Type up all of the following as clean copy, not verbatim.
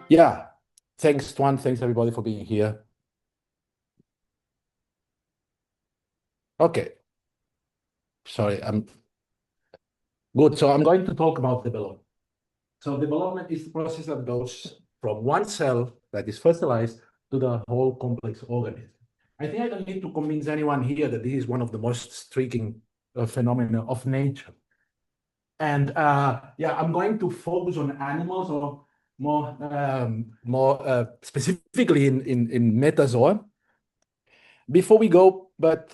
Yeah, thanks, Tuan. Thanks, everybody, for being here. Okay, sorry, I'm good. So I'm going to talk about development. So development is the process that goes from one cell that is fertilized to the whole complex organism. I think I don't need to convince anyone here that this is one of the most striking phenomena of nature. And yeah, I'm going to focus on animals or more specifically in metazoa. Before we go, but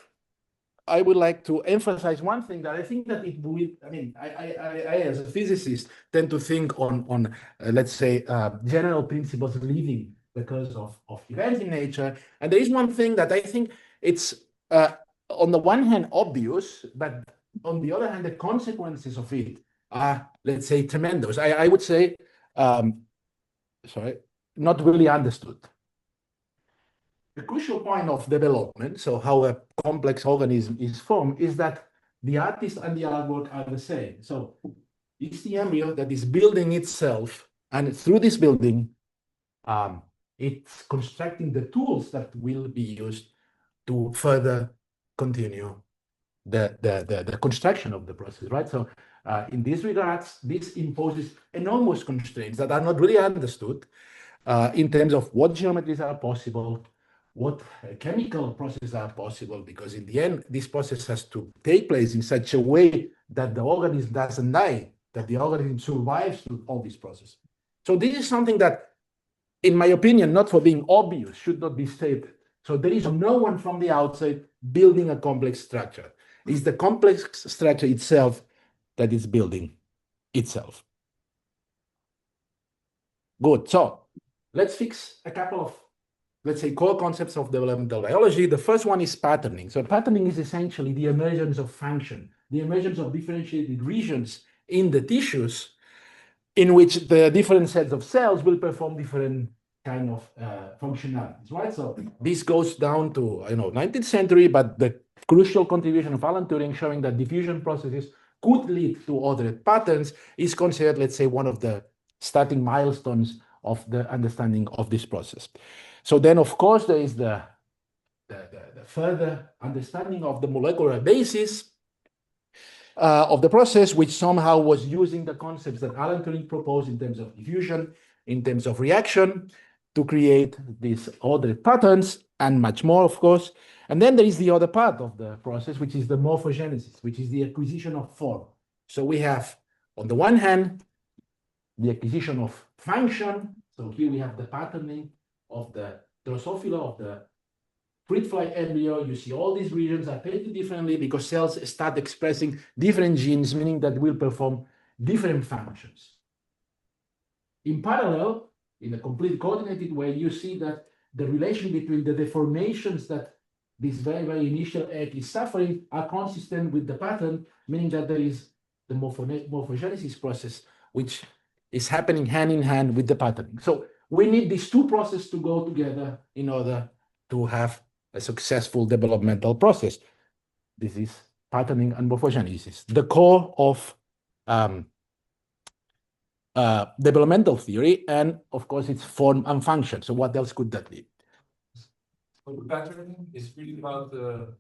I would like to emphasize one thing that I think that it will, I mean, I as a physicist tend to think on let's say, general principles leading because of events in nature. And there is one thing that I think it's, on the one hand, obvious, but on the other hand, the consequences of it are, let's say, tremendous. I would say, sorry, not really understood. The crucial point of development, so how a complex organism is formed, is that the artist and the artwork are the same. So it's the embryo that is building itself, and through this building, it's constructing the tools that will be used to further continue the construction of the process, right? So in these regards, this imposes enormous constraints that are not really understood in terms of what geometries are possible, what chemical processes are possible, because in the end, this process has to take place in such a way that the organism doesn't die, that the organism survives through all this process. So this is something that, in my opinion, not for being obvious, should not be stated. So there is no one from the outside building a complex structure. It's the complex structure itself that is building itself. Good. So let's fix a couple of, let's say, core concepts of developmental biology. The first one is patterning. So patterning is essentially the emergence of function, the emergence of differentiated regions in the tissues in which the different sets of cells will perform different kind of functionalities, right? So this goes down to, 19th century, but the crucial contribution of Alan Turing showing that diffusion processes could lead to other patterns is considered, let's say, one of the starting milestones of the understanding of this process. So then, of course, there is the further understanding of the molecular basis of the process, which somehow was using the concepts that Alan Turing proposed in terms of diffusion, in terms of reaction, to create these ordered patterns, and much more, of course. And then there is the other part of the process, which is the morphogenesis, which is the acquisition of form. So we have, on the one hand, the acquisition of function. So here we have the patterning of the Drosophila, of the fruit fly embryo. You see all these regions are painted differently because cells start expressing different genes, meaning that will perform different functions. In parallel, in a complete coordinated way, you see that the relation between the deformations that this very, very initial egg is suffering are consistent with the pattern, meaning that there is the morphogenesis process, which is happening hand in hand with the patterning. So we need these two processes to go together in order to have a successful developmental process. This is patterning and morphogenesis, the core of developmental theory, and of course it's form and function. So what else could that be? So the patterning is really about the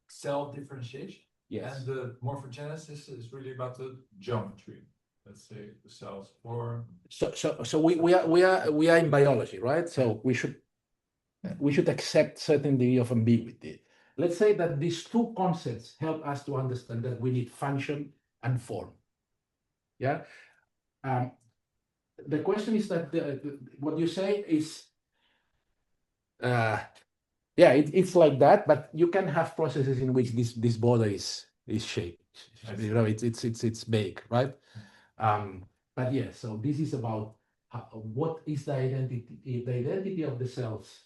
cell differentiation. Yes. And the morphogenesis is really about the geometry. Let's say the cells form. So we are in biology, right? So we should accept certain degree of ambiguity. Let's say that these two concepts help us to understand that we need function and form. Yeah. The question is that what you say is, yeah, it's like that, but you can have processes in which this border is shaped. It's big, right? But yeah, so this is about what is the identity of the cells,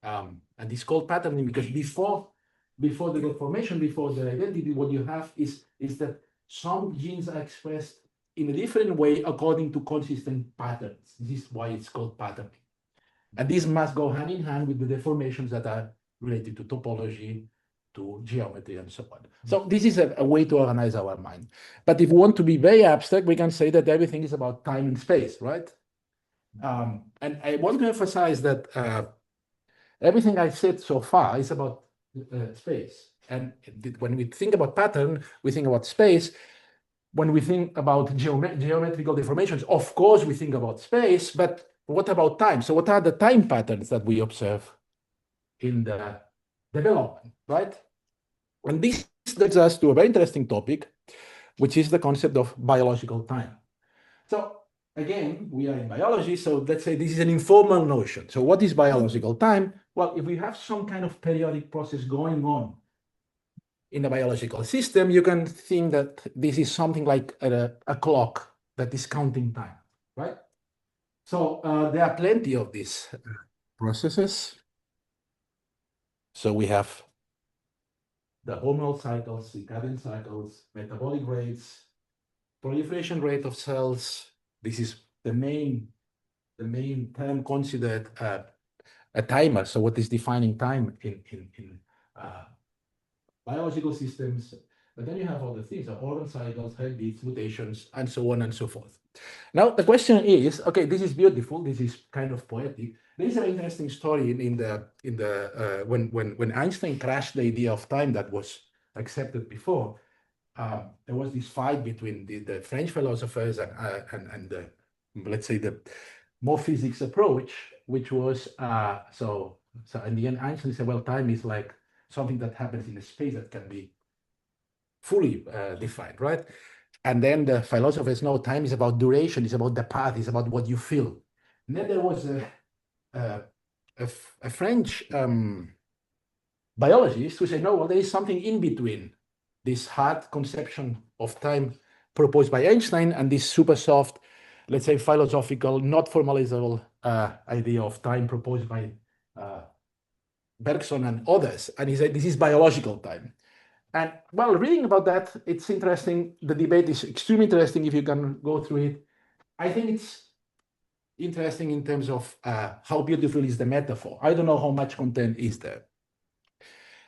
and it's called patterning because before the deformation, before the identity, what you have is that some genes are expressed in a different way according to consistent patterns. This is why it's called patterning. And this must go hand in hand with the deformations that are related to topology, to geometry, and so on. So this is a way to organize our mind. But if we want to be very abstract, we can say that everything is about time and space, right? And I want to emphasize that everything I said so far is about space. And when we think about pattern, we think about space. When we think about geometrical deformations, of course, we think about space, but what about time? So what are the time patterns that we observe in the development, right? And this leads us to a very interesting topic, which is the concept of biological time. So again, we are in biology, so let's say this is an informal notion. So what is biological time? Well, if we have some kind of periodic process going on in the biological system, you can think that this is something like a clock that is counting time, right? So there are plenty of these processes. So we have the hormonal cycles, circadian cycles, metabolic rates, proliferation rate of cells. This is the main term considered a timer. So what is defining time in biological systems? But then you have other things, organ cycles, heartbeats, mutations, and so on and so forth. Now the question is, okay, this is beautiful. This is kind of poetic. There is an interesting story when Einstein crashed the idea of time that was accepted before. There was this fight between the French philosophers and the, let's say, the more physics approach, which was so in the end, Einstein said, well, time is like something that happens in a space that can be fully defined, right? And then the philosophers know time is about duration, it's about the path, it's about what you feel. And then there was a French biologist who said, no, well, there is something in between this hard conception of time proposed by Einstein and this super soft, let's say, philosophical, not formalizable idea of time proposed by Bergson and others. And he said, this is biological time. And while reading about that, it's interesting. The debate is extremely interesting if you can go through it. I think it's interesting in terms of how beautiful is the metaphor. I don't know how much content is there.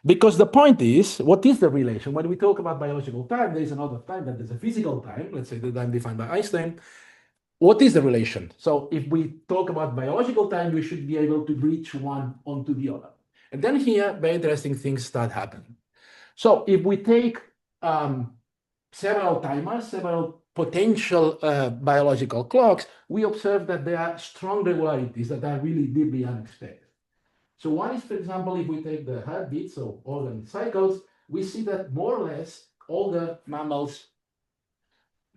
Because the point is, what is the relation? When we talk about biological time, there is another time that there's a physical time, let's say the time defined by Einstein. What is the relation? So if we talk about biological time, we should be able to bridge one onto the other. And then here, very interesting things start happening. So if we take several timers, several potential biological clocks, we observe that there are strong regularities that are really deeply unexpected. So one is, for example, if we take the heartbeat, so organ cycles, we see that more or less all the mammals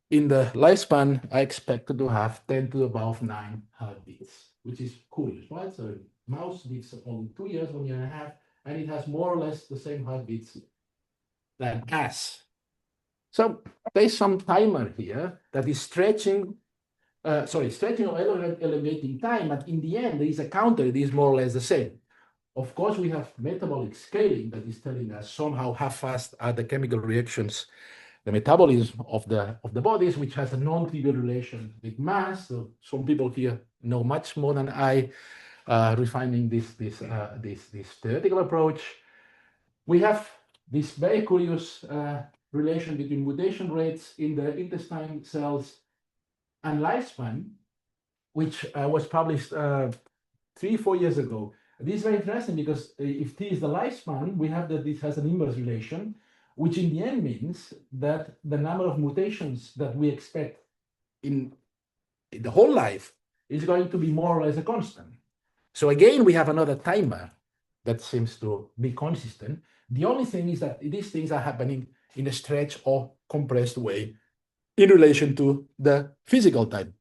in the lifespan are expected to have 10 to the power of 9 heartbeats, which is curious, right? So mouse lives only 2 years, 1 year and a half, and it has more or less the same heartbeats than us. So there's some timer here that is stretching or elongating time, but in the end, there is a counter that is more or less the same. Of course, we have metabolic scaling that is telling us somehow how fast are the chemical reactions, the metabolism of the bodies, which has a non-trivial relation with mass. So some people here know much more than I, refining this theoretical approach. We have this very curious relation between mutation rates in the intestine cells and lifespan, which was published 3-4 years ago. This is very interesting because if T is the lifespan, we have that this has an inverse relation, which in the end means that the number of mutations that we expect in the whole life is going to be more or less a constant. So again, we have another timer that seems to be consistent. The only thing is that these things are happening in a stretched or compressed way in relation to the physical time.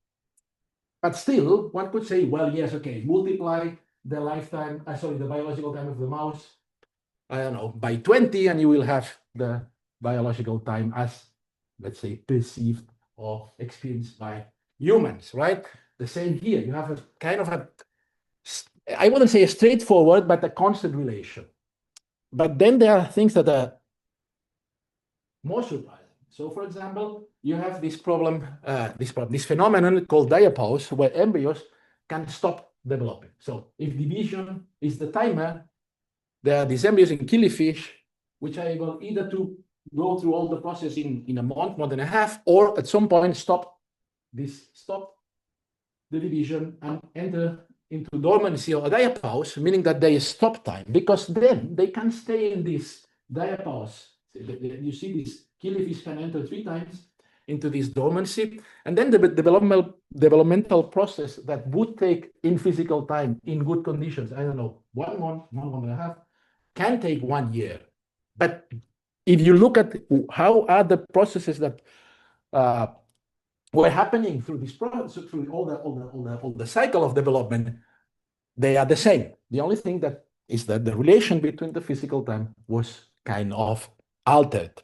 But still, one could say, well, yes, okay, multiply the lifetime, the biological time of the mouse, I don't know, by 20, and you will have the biological time as, let's say, perceived or experienced by humans, right? The same here. You have a kind of I wouldn't say a straightforward, but a constant relation. But then there are things that are more surprising. So, for example, you have this this phenomenon called diapause, where embryos can stop developing. So, if division is the timer, there are these embryos in killifish, which are able either to go through all the process in a month and a half, or at some point stop the division and enter into dormancy or diapause, meaning that they stop time, because then they can stay in this diapause. You see this killifish can enter 3 times into this dormancy, and then the developmental process that would take in physical time, in good conditions, I don't know, 1 month, 1.5, can take 1 year. But if you look at how are the processes that were happening through this process, through all the cycle of development, they are the same. The only thing that is that the relation between the physical time was kind of altered.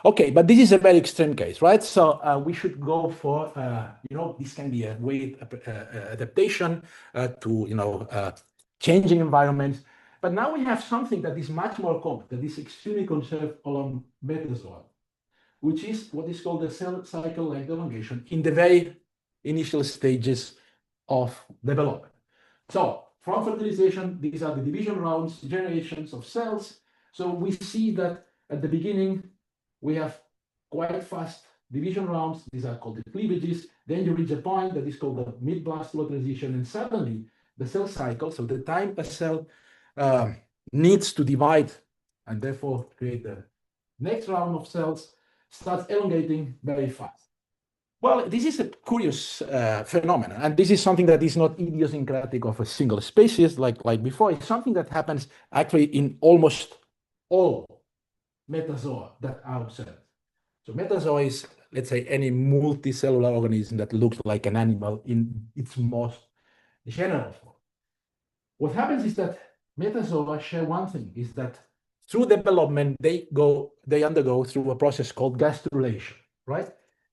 Okay, but this is a very extreme case, right? So we should go for, this can be a weight adaptation to, changing environments. But now we have something that is much more common, that is extremely conserved along metazoa, which is what is called the cell cycle length elongation in the very initial stages of development. So from fertilization, these are the division rounds, generations of cells. So we see that at the beginning, we have quite fast division rounds. These are called the cleavages. Then you reach a point that is called the mid-blastular transition, and suddenly the cell cycle, so the time a cell needs to divide and therefore create the next round of cells, starts elongating very fast. Well, this is a curious phenomenon, and this is something that is not idiosyncratic of a single species like before. It's something that happens actually in almost all metazoa that are observed. So metazoa is, let's say, any multicellular organism that looks like an animal in its most general form. What happens is that metazoa share one thing, is that through development, they undergo through a process called gastrulation, right?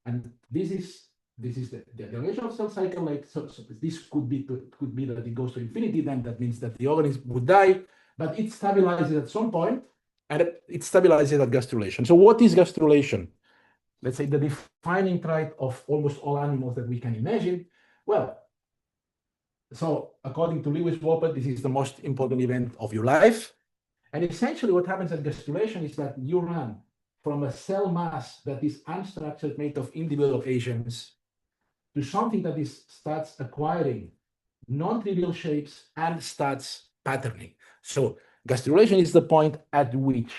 And this is the elongation of cell cycle. So this could be that it goes to infinity. Then that means that the organism would die, but it stabilizes at some point, and it stabilizes at gastrulation. So what is gastrulation? Let's say the defining trait of almost all animals that we can imagine. Well, so according to Lewis Wolpert, this is the most important event of your life. And essentially what happens at gastrulation is that you run from a cell mass that is unstructured, made of individual agents, to something that starts acquiring non-trivial shapes and starts patterning. So gastrulation is the point at which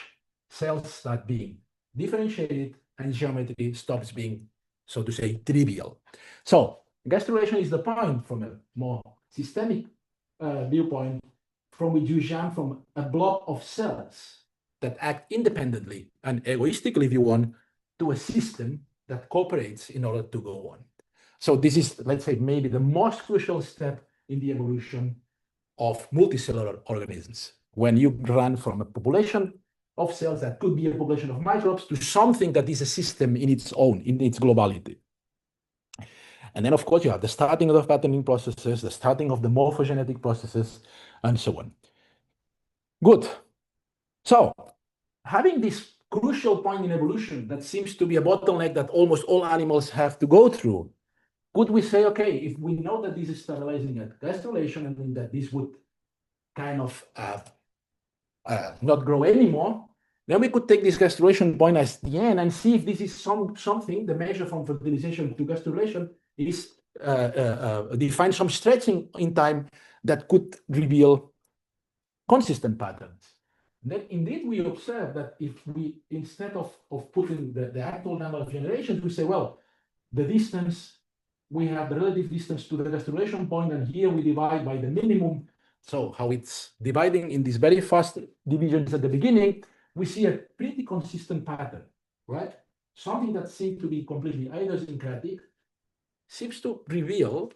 cells start being differentiated and geometry stops being, so to say, trivial. So gastrulation is the point from a more systemic viewpoint, from which you jump from a blob of cells that act independently and egoistically, if you want, to a system that cooperates in order to go on. So this is, let's say, maybe the most crucial step in the evolution of multicellular organisms, when you run from a population of cells that could be a population of microbes to something that is a system in its own, in its globality. And then, of course, you have the starting of the patterning processes, the starting of the morphogenetic processes, and so on. Good. So, having this crucial point in evolution that seems to be a bottleneck that almost all animals have to go through, could we say, okay, if we know that this is stabilizing at gastrulation and that this would kind of not grow anymore, then we could take this gastrulation point as the end and see if this is something, the measure from fertilization to gastrulation is define some stretching in time that could reveal consistent patterns. And then indeed we observe that if we, instead of putting the actual number of generations, we say, well, the distance, we have the relative distance to the gastrulation point, and here we divide by the minimum. So how it's dividing in these very fast divisions at the beginning, we see a pretty consistent pattern, right? Something that seemed to be completely idiosyncratic seems to reveal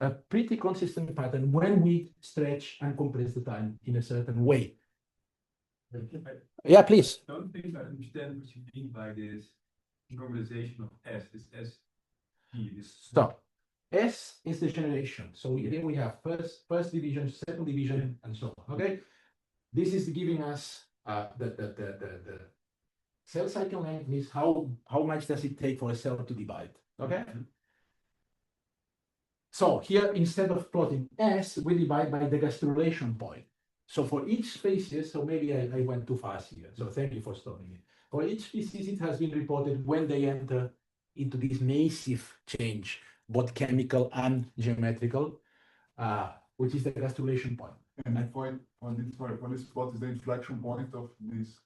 a pretty consistent pattern when we stretch and compress the time in a certain way. Yeah, please. I don't think I understand what you mean by this normalization of S. This S P. So S is the generation. So here we have first division, second division, and so on. Okay, this is giving us the cell cycle length is how much does it take for a cell to divide. Okay. So here, instead of plotting S, we divide by the gastrulation point. So for each species, so maybe I went too fast here. So thank you for stopping me. For each species, it has been reported when they enter into this massive change both chemical and geometrical, which is the gastrulation point. And the point on this spot is the inflection point of this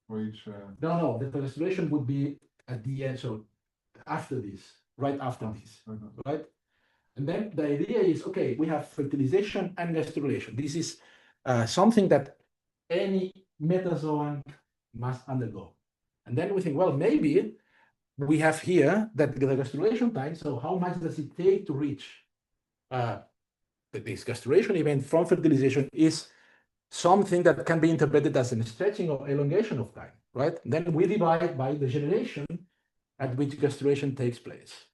for each. No, the gastrulation would be at the end, so after this, right after this, right? And then the idea is, okay, we have fertilization and gastrulation. This is something that any metazoan must undergo. And then we think, well, maybe we have here that the gastrulation time, so how much does it take to reach this gastrulation event from fertilization is something that can be interpreted as a stretching or elongation of time, right? Then we divide by the generation at which gastrulation takes place.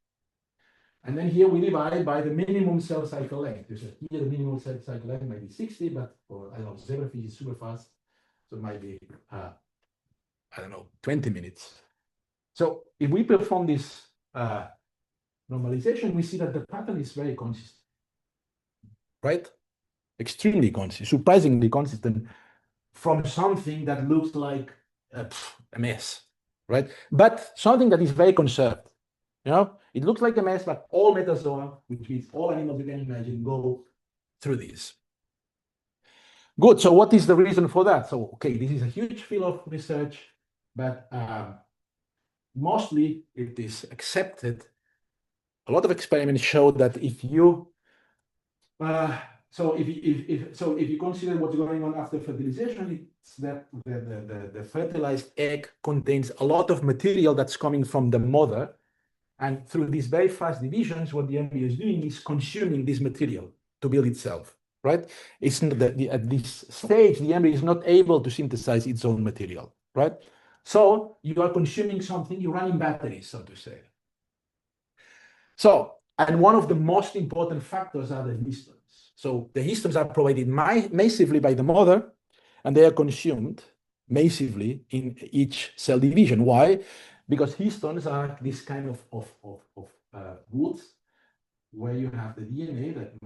And then here we divide by the minimum cell cycle length. Here the minimum cell cycle length might be 60, but for, I don't know, zebrafish is super fast. So it might be, I don't know, 20 minutes. So if we perform this normalization, we see that the pattern is very consistent, right? Extremely consistent, surprisingly consistent from something that looks like a mess, right? But something that is very conserved. You know, it looks like a mess, but all metazoa, which means all animals you can imagine, go through this. Good. So what is the reason for that? So, okay, this is a huge field of research, but mostly it is accepted. A lot of experiments show that if you if you consider what's going on after fertilization, it's that the fertilized egg contains a lot of material that's coming from the mother. And through these very fast divisions, what the embryo is doing is consuming this material to build itself, right? It's not at this stage, the embryo is not able to synthesize its own material, right? So you are consuming something, you're running batteries, so to say. So, and one of the most important factors are the histones. So the histones are provided massively by the mother, and they are consumed massively in each cell division. Why? Because histones are this kind of goods where you have the DNA that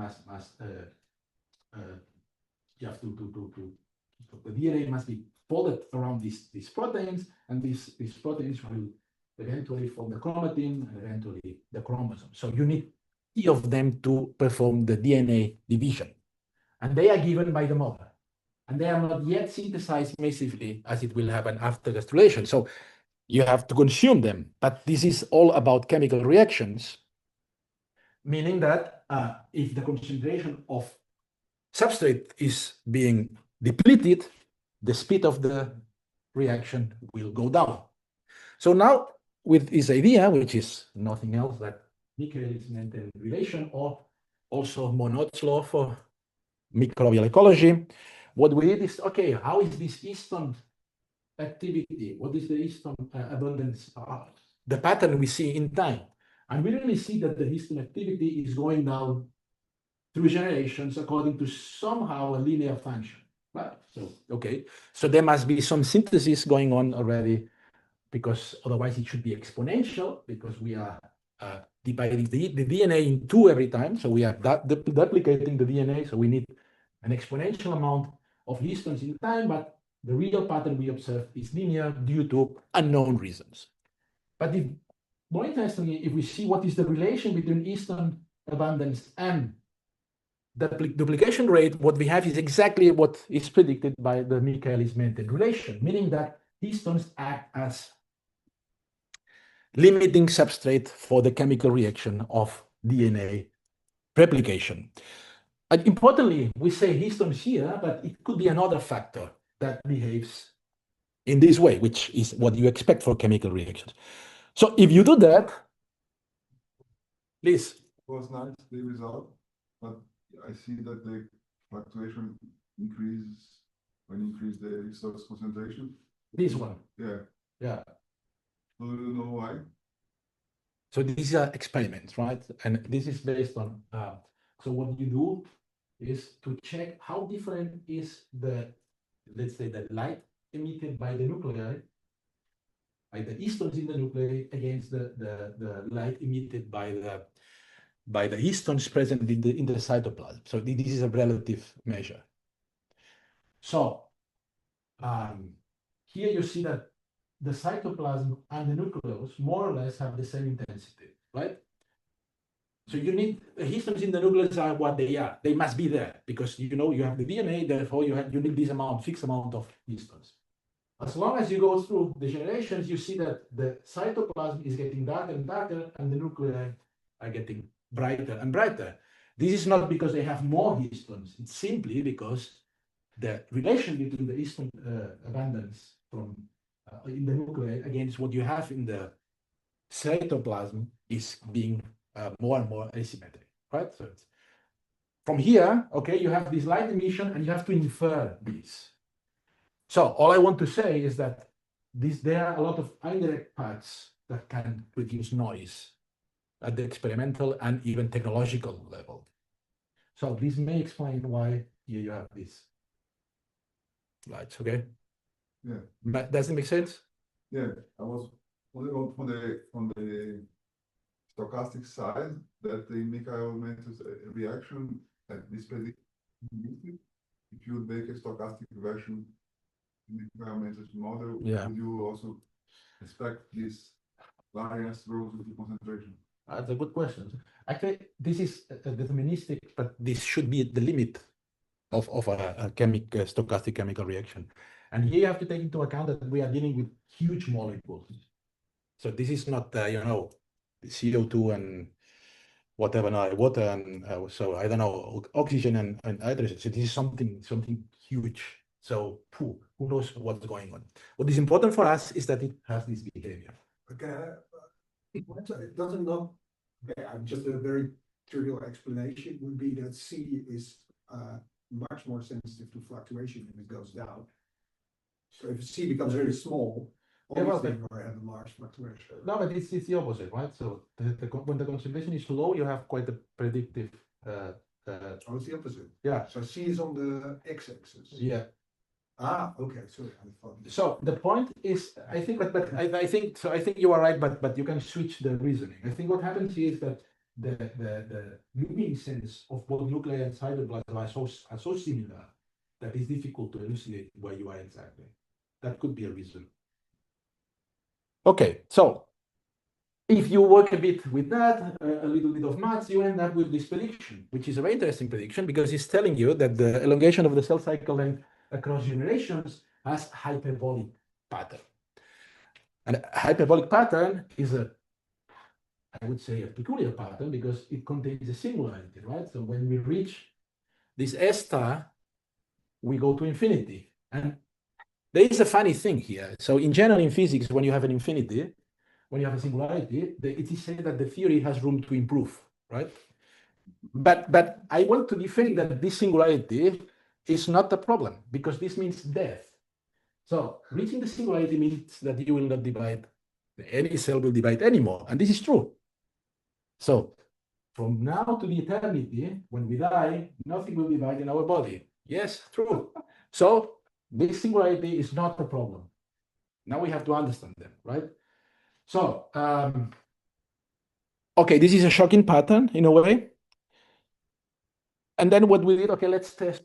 the DNA must be folded around these proteins, and these proteins will eventually form the chromatin and eventually the chromosome. So you need 3 of them to perform the DNA division, and they are given by the mother, and they are not yet synthesized massively as it will happen after gastrulation. So you have to consume them, but this is all about chemical reactions, meaning that if the concentration of substrate is being depleted, the speed of the reaction will go down. So now with this idea, which is nothing else than Michaelis-Menten relation, or also Monod's law for microbial ecology, what we did is, okay, how is this histone activity? What is the histone abundance? The pattern we see in time. And we really see that the histone activity is going down through generations according to somehow a linear function. Right? So, okay. So there must be some synthesis going on already, because otherwise it should be exponential, because we are dividing the DNA in 2 every time. So we are duplicating the DNA. So we need an exponential amount of histones in time, but the real pattern we observe is linear due to unknown reasons. But more interestingly, if we see what is the relation between histone abundance and the duplication rate, what we have is exactly what is predicted by the Michaelis-Menten relation, meaning that histones act as limiting substrate for the chemical reaction of DNA replication. And importantly, we say histones here, but it could be another factor that behaves in this way, which is what you expect for chemical reactions. So if you do that, please. It was nice, the result, but I see that the fluctuation increases when you increase the resource concentration. This one. Yeah. Yeah. Do you know why? So these are experiments, right? And this is based on, so what you do is to check how different is the, let's say, the light emitted by the nuclei, by the histones in the nuclei, against the light emitted by the histones present in the cytoplasm. So this is a relative measure. So here you see that the cytoplasm and the nucleus more or less have the same intensity, right? So you need the histones in the nucleus are what they are. They must be there because you have the DNA. Therefore, you need this fixed amount of histones. As long as you go through the generations, you see that the cytoplasm is getting darker and darker, and the nuclei are getting brighter and brighter. This is not because they have more histones. It's simply because the relation between the histone abundance from in the nuclei against what you have in the cytoplasm is being more and more asymmetric, right? So it's, from here, okay, you have this light emission, and you have to infer this. So all I want to say is that there are a lot of indirect paths that can produce noise at the experimental and even technological level. So this may explain why here you have these lights, okay? Yeah. But does it make sense? Yeah, I was wondering on the stochastic side that the Mikhail-Mentus reaction at this prediction, if you would make a stochastic version in the Mikhail-Mentus model, Yeah. would you also expect this variance growth with the concentration? That's a good question. Actually, this is deterministic, but this should be the limit of a stochastic chemical reaction. And here you have to take into account that we are dealing with huge molecules. So this is not, CO2 and whatever, water and so I don't know, oxygen and hydrogen. So this is something huge. So who knows what's going on? What is important for us is that it has this behavior. Okay, it doesn't know. Okay, just a very trivial explanation would be that C is much more sensitive to fluctuation when it goes down. So if C becomes very small, obviously you have a large fluctuation. No, but it's the opposite, right? So when the concentration is low, you have quite a predictive. Oh, it's the opposite. Yeah. So C is on the x-axis. Yeah. Ah, okay. Sorry, I thought. So the point is, I think, but I think so. I think you are right, but you can switch the reasoning. I think what happens is that the luminescence of both nuclei and cytoplasm are so similar that it's difficult to elucidate where you are exactly. That could be a reason. Okay, so if you work a bit with that, a little bit of maths, you end up with this prediction, which is a very interesting prediction because it's telling you that the elongation of the cell cycle length across generations has hyperbolic pattern. And a hyperbolic pattern is I would say, a peculiar pattern because it contains a singularity, right? So when we reach this S star, we go to infinity. And there is a funny thing here. So in general, in physics, when you have an infinity, when you have a singularity, it is said that the theory has room to improve, right? But I want to defend that this singularity is not a problem because this means death. So reaching the singularity means that you will not divide, any cell will divide anymore. And this is true. So from now to the eternity, when we die, nothing will divide in our body. Yes, true. So this singularity is not a problem. Now we have to understand them, right? So, okay, this is a shocking pattern in a way. And then what we did, okay, let's test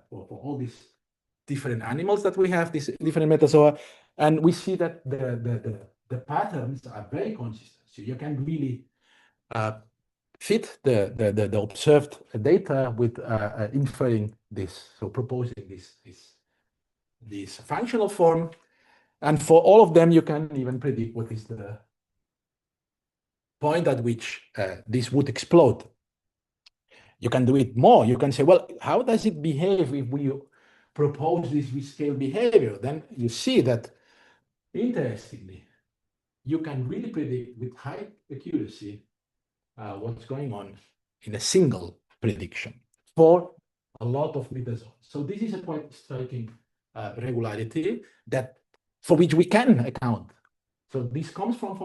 for all these different animals that we have, these different metazoa, and we see that the patterns are very consistent. So you can really fit the observed data with inferring this, so proposing this functional form. And for all of them, you can even predict what is the point at which this would explode. You can do it more. You can say, well, how does it behave if we propose this rescale behavior? Then you see that, interestingly, you can really predict with high accuracy what's going on in a single prediction for a lot of metazoans. So this is a quite striking regularity that for which we can account. So this comes from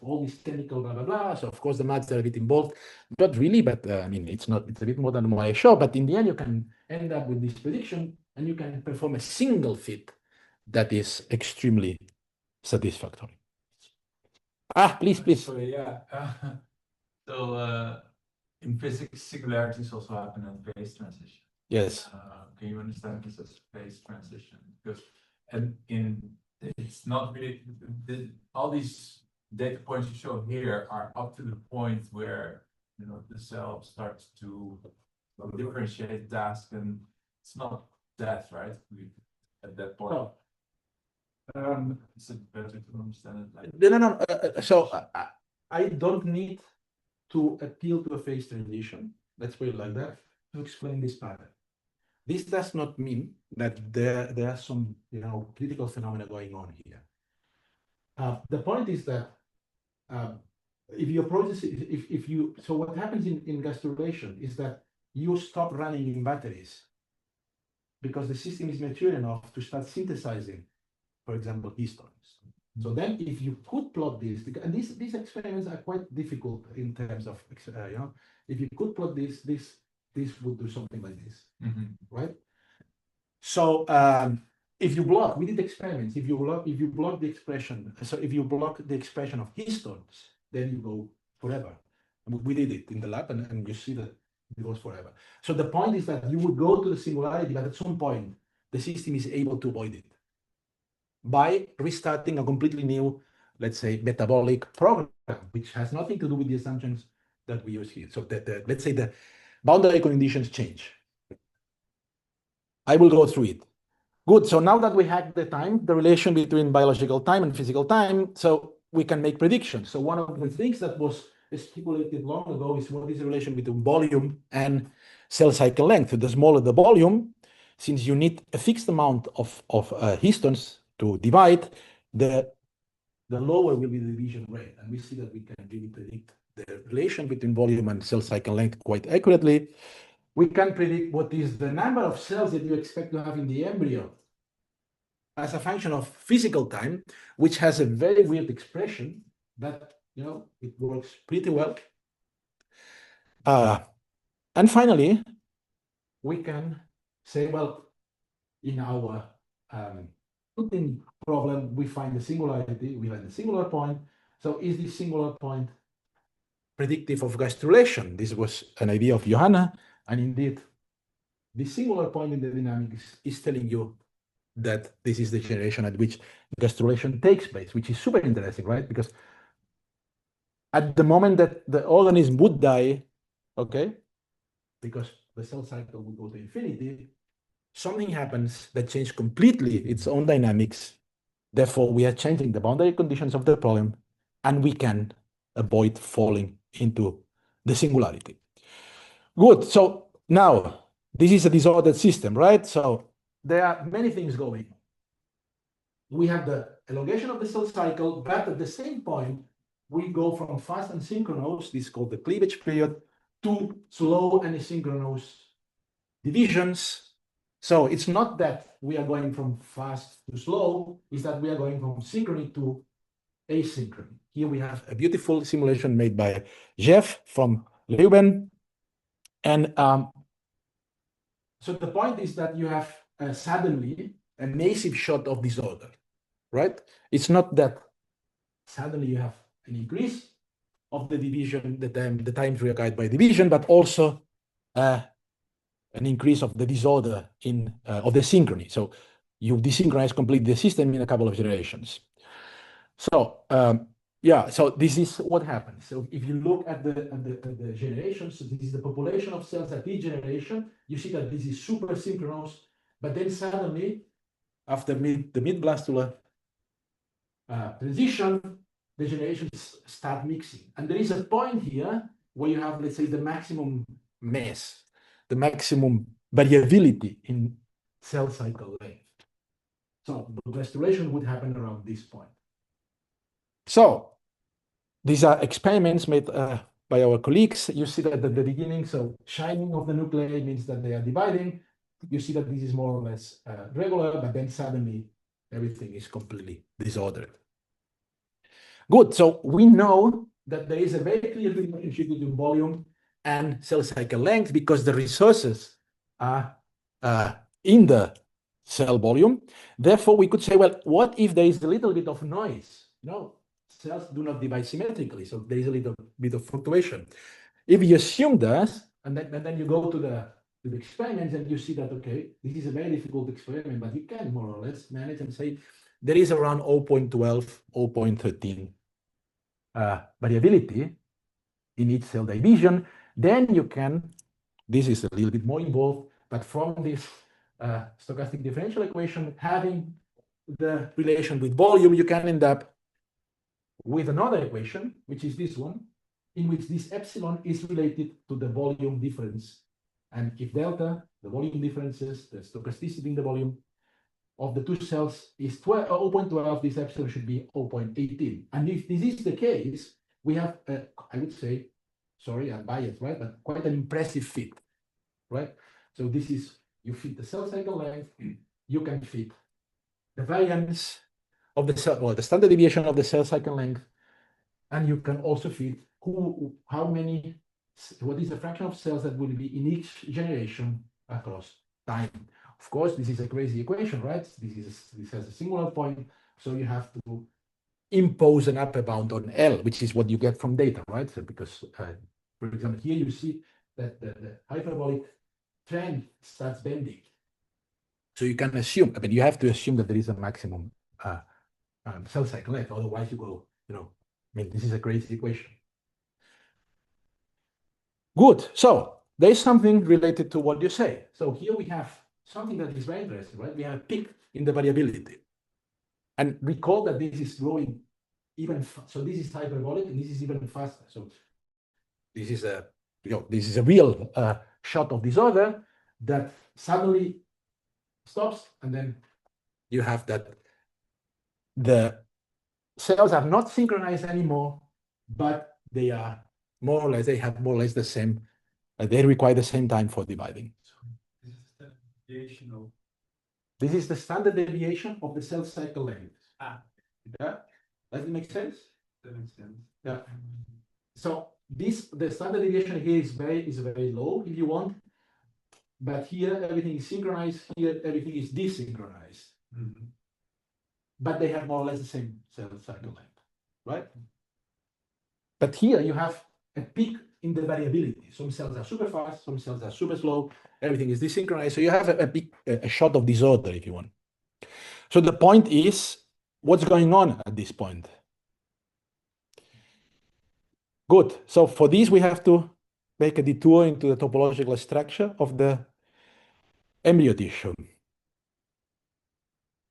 all this chemical blah blah blah. So of course the maths are a bit involved, not really, but I mean it's a bit more than what I show. But in the end, you can end up with this prediction, and you can perform a single fit that is extremely satisfactory. Please. So yeah, in physics, singularities also happen at phase transition. Yes. Can you understand this as phase transition? Because it's not really all these data points you show here are up to the point where, you know, the cell starts to differentiate task, and it's not that, right? At that point. Oh. Is it better to understand it like? No. So I don't need to appeal to a phase transition, let's put it like that, to explain this pattern. This does not mean that there are some, you know, critical phenomena going on here. The point is that if you approach this, so what happens in gastrulation is that you stop running in batteries because the system is mature enough to start synthesizing, for example, histones. So then if you could plot this, and these experiments are quite difficult in terms of, you know, if you could plot this would do something like this, right? So if you block, we did experiments, if you block the expression, so if you block the expression of histones, then you go forever. We did it in the lab, and you see that it goes forever. So the point is that you would go to the singularity, but at some point, the system is able to avoid it by restarting a completely new, let's say, metabolic program, which has nothing to do with the assumptions that we use here. So let's say the boundary conditions change. I will go through it. Good, so now that we have the time, the relation between biological time and physical time, so we can make predictions. So one of the things that was stipulated long ago is what is the relation between volume and cell cycle length. The smaller the volume, since you need a fixed amount of histones to divide, the lower will be the division rate. And we see that we can really predict the relation between volume and cell cycle length quite accurately. We can predict what is the number of cells that you expect to have in the embryo as a function of physical time, which has a very weird expression, but, you know, it works pretty well. And finally, we can say, well, in our Putin problem, we find the singularity, we find the singular point. So is this singular point predictive of gastrulation? This was an idea of Johanna, and indeed, the singular point in the dynamics is telling you that this is the generation at which gastrulation takes place, which is super interesting, right? Because at the moment that the organism would die, okay, because the cell cycle would go to infinity, something happens that changes completely its own dynamics. Therefore, we are changing the boundary conditions of the problem, and we can avoid falling into the singularity. Good. So now, this is a disordered system, right? So there are many things going on. We have the elongation of the cell cycle, but at the same point, we go from fast and synchronous, this is called the cleavage period, to slow and asynchronous divisions. So it's not that we are going from fast to slow, it's that we are going from synchrony to asynchrony. Here we have a beautiful simulation made by Jeff from Leuven. And so the point is that you have suddenly a massive shot of disorder, right? It's not that suddenly you have an increase of the division, the times required by division, but also an increase of the disorder of the synchrony. So you desynchronize completely the system in a couple of generations. So yeah, so this is what happens. So if you look at the generations, so this is the population of cells at each generation, you see that this is super synchronous, but then suddenly, after the mid-blastular transition, the generations start mixing. And there is a point here where you have, let's say, the maximum mass, the maximum variability in cell cycle length. So the restoration would happen around this point. So these are experiments made by our colleagues. You see that at the beginning, so shining of the nuclei means that they are dividing. You see that this is more or less regular, but then suddenly everything is completely disordered. Good, so we know that there is a very clear relationship between volume and cell cycle length because the resources are in the cell volume. Therefore, we could say, well, what if there is a little bit of noise? No, cells do not divide symmetrically, so there is a little bit of fluctuation. If you assume that, and then you go to the experiments and you see that, okay, this is a very difficult experiment, but you can more or less manage and say there is around 0.12, 0.13 variability in each cell division, then you can, this is a little bit more involved, but from this stochastic differential equation, having the relation with volume, you can end up with another equation, which is this one, in which this epsilon is related to the volume difference. And if delta, the volume differences, the stochasticity in the volume of the two cells is 0.12, this epsilon should be 0.18. And if this is the case, we have, I would say, sorry, I'm biased, right? But quite an impressive fit, right? So this is, you fit the cell cycle length, you can fit the variance of the cell, or the standard deviation of the cell cycle length, and you can also fit how many, what is the fraction of cells that will be in each generation across time. Of course, this is a crazy equation, right? This has a singular point, so you have to impose an upper bound on L, which is what you get from data, right? So because, for example, here you see that the hyperbolic trend starts bending. So you can assume, I mean, you have to assume that there is a maximum cell cycle length, otherwise you go, I mean, this is a crazy equation. Good, so there is something related to what you say. So here we have something that is very interesting, right? We have a peak in the variability. And recall that this is growing even, so this is hyperbolic and this is even faster. So this is a, this is a real shot of disorder that suddenly stops, and then you have that the cells are not synchronized anymore, but they are more or less, they have more or less the same, they require the same time for dividing. So this is the deviation of. This is the standard deviation of the cell cycle length. Yeah, does it make sense? That makes sense. Yeah. So this, the standard deviation here is very low if you want, but here everything is synchronized, here everything is desynchronized. Mm-hmm. But they have more or less the same cell cycle length, right? But here you have a peak in the variability. Some cells are super fast, some cells are super slow, everything is desynchronized. So you have a shot of disorder, if you want. So the point is, what's going on at this point? Good. So for this, we have to make a detour into the topological structure of the embryo tissue.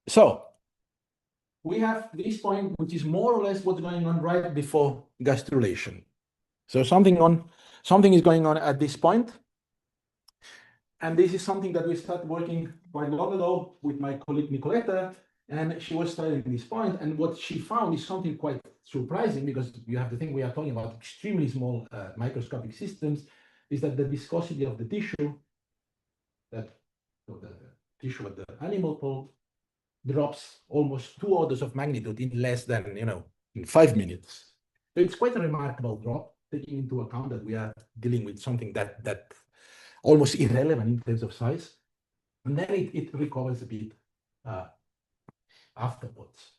So we have this point, which is more or less what's going on right before gastrulation. So something is going on at this point. And this is something that we started working quite long ago with my colleague Nicoletta, and she was studying this point. And what she found is something quite surprising, because you have to think we are talking about extremely small microscopic systems, is that the viscosity of the tissue, the tissue at the animal pole, drops almost 2 orders of magnitude in less than, in 5 minutes. So it's quite a remarkable drop, taking into account that we are dealing with something that almost irrelevant in terms of size. And then it recovers a bit afterwards.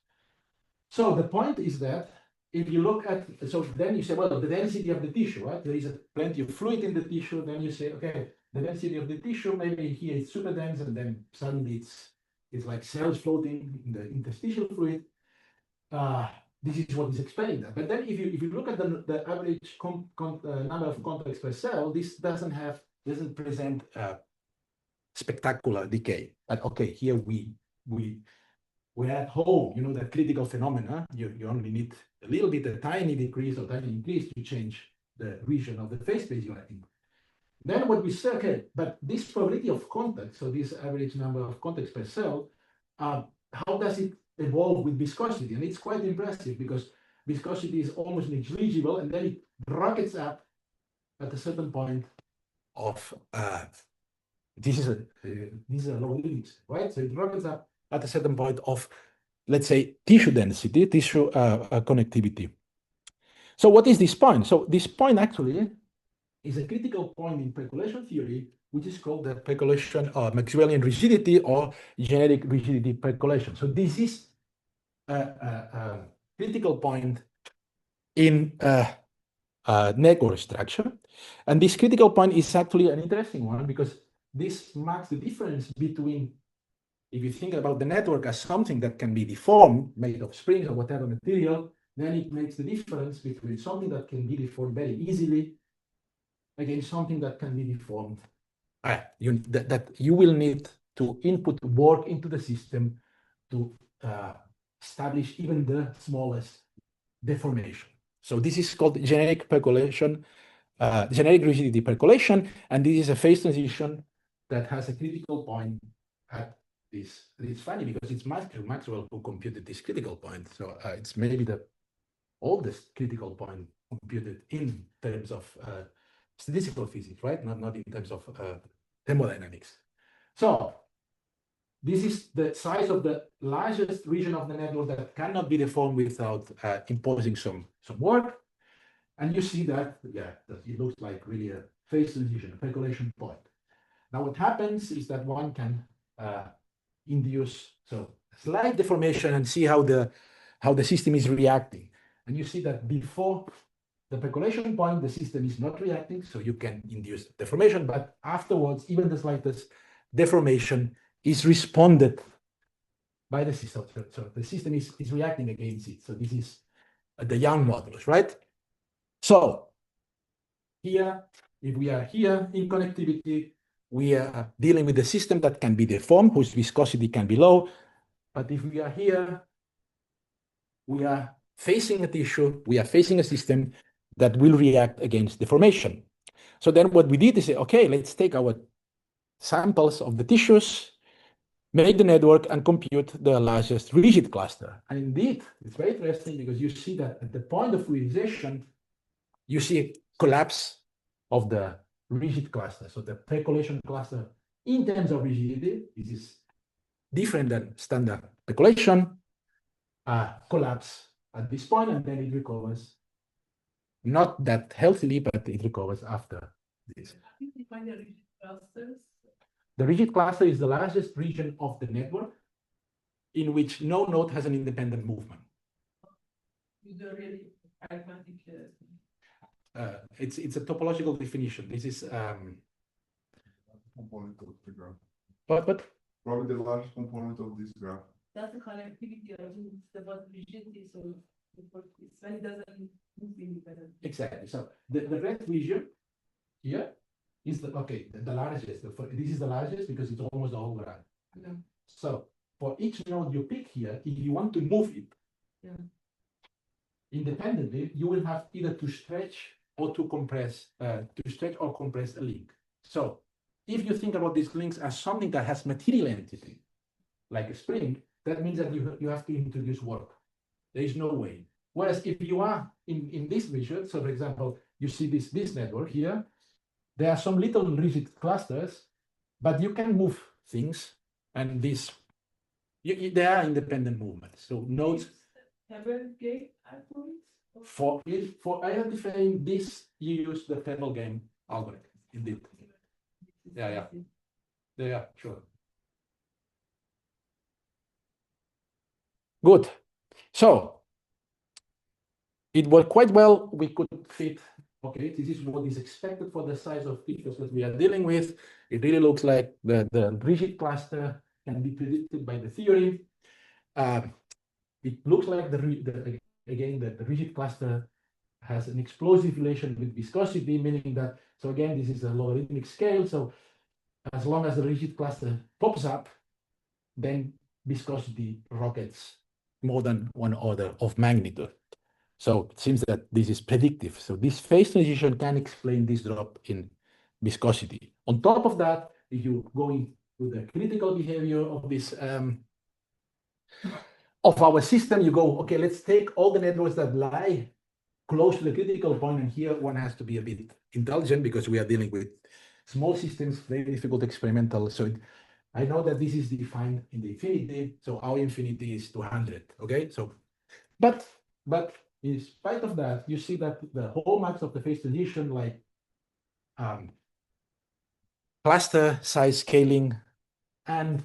So the point is that if you look at, so then you say, well, the density of the tissue, right? There is plenty of fluid in the tissue. Then you say, okay, the density of the tissue, maybe here it's super dense, and then suddenly it's like cells floating in the interstitial fluid. This is what is explaining that. But then if you look at the average number of contacts per cell, this doesn't present spectacular decay. But okay, here we're at home, that critical phenomena. You only need a little bit, a tiny decrease or tiny increase to change the region of the phase space you're in. Then what we say, okay, but this probability of contact, so this average number of contacts per cell, how does it evolve with viscosity? And it's quite impressive, because viscosity is almost negligible, and then it rockets up at a certain point of this is a low limit, right? So it rockets up at a certain point of, let's say, tissue density, tissue connectivity. So what is this point? So this point actually is a critical point in percolation theory, which is called the percolation Maxwellian rigidity or genetic rigidity percolation. So this is a critical point in network structure. And this critical point is actually an interesting one, because this marks the difference between, if you think about the network as something that can be deformed, made of springs or whatever material, then it makes the difference between something that can be deformed very easily against something that can be deformed. That you will need to input work into the system to establish even the smallest deformation. So this is called generic percolation, generic rigidity percolation, and this is a phase transition that has a critical point at this. It's funny because it's Maxwell who computed this critical point. So it's maybe the oldest critical point computed in terms of statistical physics, right? Not in terms of thermodynamics. So this is the size of the largest region of the network that cannot be deformed without imposing some work. And you see that, that it looks like really a phase transition, a percolation point. Now what happens is that one can induce slight deformation and see how the system is reacting. And you see that before the percolation point, the system is not reacting, so you can induce deformation, but afterwards, even the slightest deformation is responded by the system. So the system is reacting against it. So this is the Young modulus, right? So here, if we are here in connectivity, we are dealing with a system that can be deformed, whose viscosity can be low. But if we are here, we are facing a tissue, we are facing a system that will react against deformation. So then what we did is say, okay, let's take our samples of the tissues, make the network, and compute the largest rigid cluster. And indeed, it's very interesting because you see that at the point of fluidization, you see a collapse of the rigid cluster. So the percolation cluster, in terms of rigidity, this is different than standard percolation, collapse at this point, and then it recovers. Not that healthily, but it recovers after this. How do you define the rigid clusters? The rigid cluster is the largest region of the network in which no node has an independent movement. You do really pragmatic. It's a topological definition. This is Component of the graph. but Probably the largest component of this graph. That's the connectivity of the rigidity, so it's when it doesn't move independently. exactly. So the red region here is the largest. This is the largest because it's almost the whole graph. Yeah. So for each node you pick here, if you want to move it independently, you will have either to stretch or to compress, a link. So if you think about these links as something that has material entity, like a spring, that means that you have to introduce work. There is no way. Whereas if you are in this region, so for example, you see this network here, there are some little rigid clusters, but you can move things, and they are independent movements. So nodes Pebble game algorithms? for identifying this, you use the pebble game algorithm. Indeed. Yeah. Yeah, sure. Good. So it worked quite well. We could fit, okay, this is what is expected for the size of tissues that we are dealing with. It really looks like the rigid cluster can be predicted by the theory. It looks like the rigid cluster has an explosive relation with viscosity, meaning that, so again, this is a logarithmic scale. So as long as the rigid cluster pops up, then viscosity rockets more than one order of magnitude. So it seems that this is predictive. So this phase transition can explain this drop in viscosity. On top of that, if you go into the critical behavior of this of our system, you go, okay, let's take all the networks that lie close to the critical point, and here one has to be a bit intelligent because we are dealing with small systems, very difficult experimental. So I know that this is defined in the infinity, so our infinity is 200. Okay, so but in spite of that, you see that the hallmarks of the phase transition, like cluster size scaling and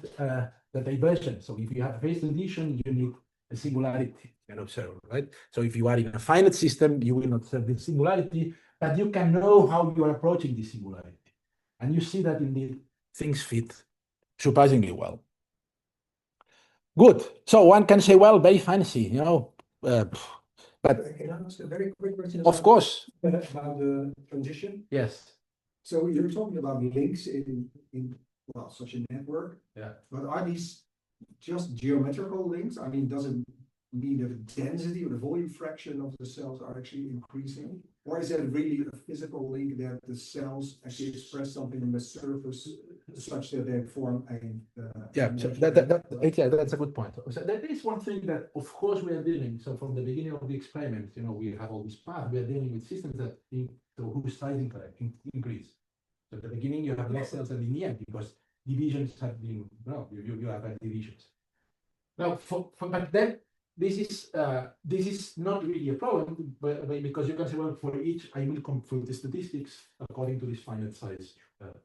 the diversion. So if you have a phase transition, you need a singularity and observe, right? So if you are in a finite system, you will not observe the singularity, but you can know how you are approaching this singularity. And you see that indeed things fit surprisingly well. Good. So one can say, well, very fancy, But Can I ask a very quick question? of course, About the transition. yes. So you're talking about links in well, such a network. Yeah. But are these just geometrical links? I mean, does it mean that the density or the volume fraction of the cells are actually increasing? Or is that really a physical link that the cells actually express something on the surface such that they form a Yeah, so that's a good point. So that is one thing that, of course, we are dealing. So from the beginning of the experiment, we have all this path. We are dealing with systems that whose size increase. So at the beginning, you have less cells than in the end because divisions have been, you have had divisions. Now, but then this is not really a problem, but because you can say, well, for each, I will compute the statistics according to this finite size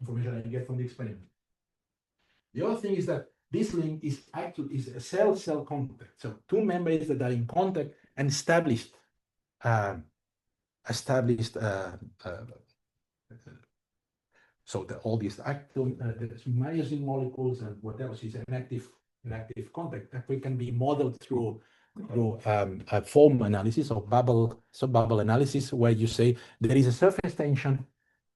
information I get from the experiment. The other thing is that this link is a cell-cell contact. So two membranes that are in contact and established so all these active myosin molecules and what else is an active contact that we can be modeled through a foam analysis or bubble analysis, where you say there is a surface tension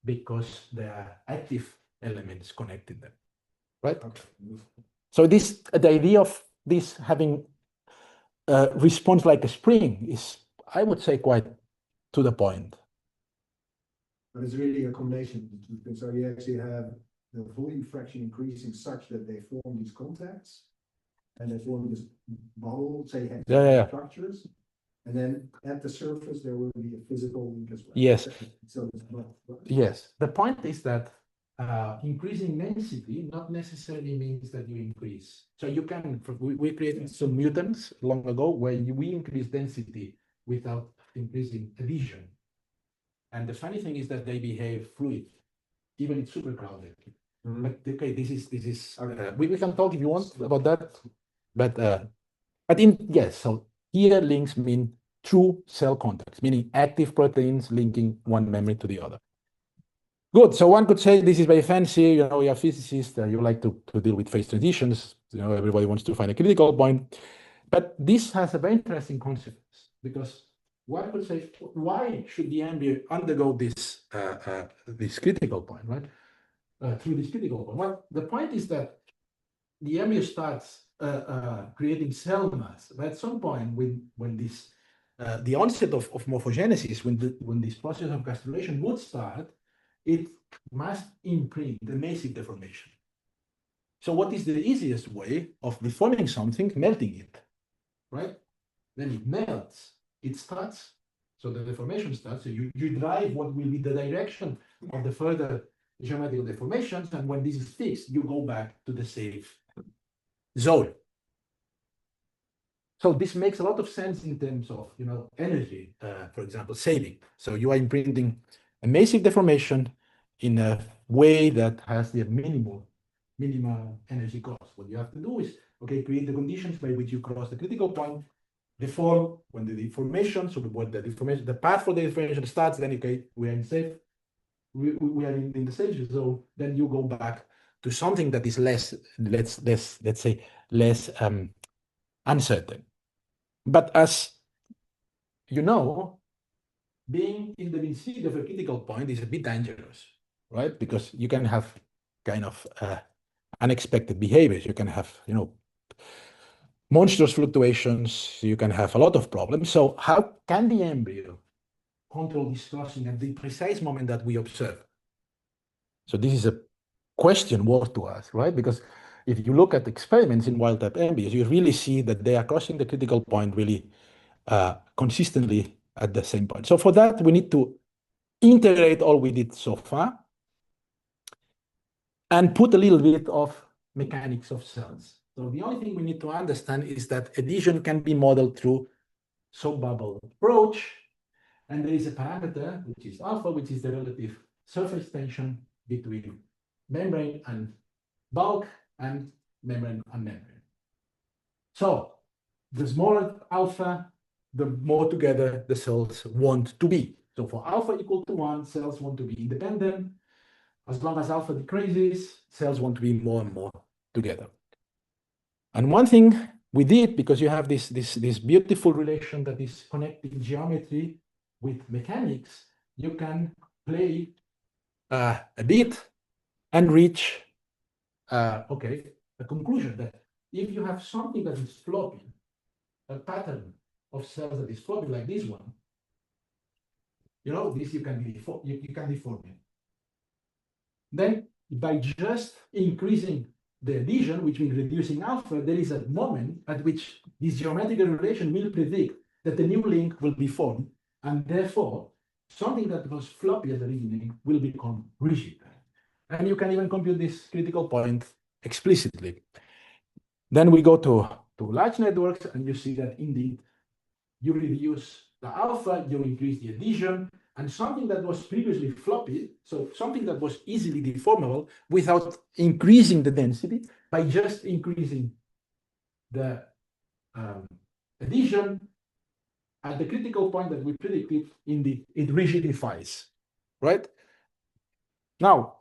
because there are active elements connecting them, right? Okay. So the idea of this having response like a spring is, I would say, quite to the point. But it's really a combination. So you actually have the volume fraction increasing such that they form these contacts. And they form this bubble, say, structures. And then at the surface, there will be a physical link as well. Yes. So yes. The point is that increasing density not necessarily means that you increase. So you can, we created some mutants long ago where we increase density without increasing adhesion. And the funny thing is that they behave fluid, even it's super crowded. Mm-hmm. But okay, this is we can talk if you want about that. But so here links mean true cell contacts, meaning active proteins linking one membrane to the other. Good. So one could say this is very fancy. You're a physicist. You like to deal with phase transitions. Everybody wants to find a critical point. But this has a very interesting consequence because one could say, why should the embryo undergo this critical point, right? Through this critical point. Well, the point is that the embryo starts creating cell mass. But at some point, when this the onset of morphogenesis, when this process of gastrulation would start, it must imprint the massive deformation. So what is the easiest way of deforming something? Melting it, right? Then it melts, it starts, so the deformation starts, so you drive what will be the direction of the further geometrical deformations, and when this is fixed, you go back to the safe zone. So this makes a lot of sense in terms of, energy, for example, saving. So you are imprinting a massive deformation in a way that has the minimal energy cost. What you have to do is, create the conditions by which you cross the critical point, deform when the deformation, so when the path for the deformation starts, then we are in safe, we are in the safe zone, then you go back to something that is less, let's say, less uncertain. But as you know, being in the vicinity of a critical point is a bit dangerous, right? Because you can have kind of unexpected behaviors. You can have, monstrous fluctuations. You can have a lot of problems. So how can the embryo control this crossing at the precise moment that we observe? So this is a question worth to ask, right? Because if you look at experiments in wild-type embryos, you really see that they are crossing the critical point really consistently at the same point. So for that, we need to integrate all we did so far and put a little bit of mechanics of cells. So the only thing we need to understand is that adhesion can be modeled through soap bubble approach. And there is a parameter, which is alpha, which is the relative surface tension between membrane and bulk and membrane and membrane. So the smaller alpha, the more together the cells want to be. So for alpha equal to 1, cells want to be independent. As long as alpha decreases, cells want to be more and more together. And one thing we did, because you have this beautiful relation that is connecting geometry with mechanics, you can play a bit and reach a conclusion that if you have something that is floppy, a pattern of cells that is floppy like this one, this you can deform it. Then by just increasing the adhesion, which means reducing alpha, there is a moment at which this geometrical relation will predict that the new link will be formed, and therefore something that was floppy at the beginning will become rigid. And you can even compute this critical point explicitly. Then we go to large networks, and you see that indeed you reduce the alpha, you increase the adhesion, and something that was previously floppy, so something that was easily deformable without increasing the density, by just increasing the adhesion at the critical point that we predicted, it rigidifies, right? Now,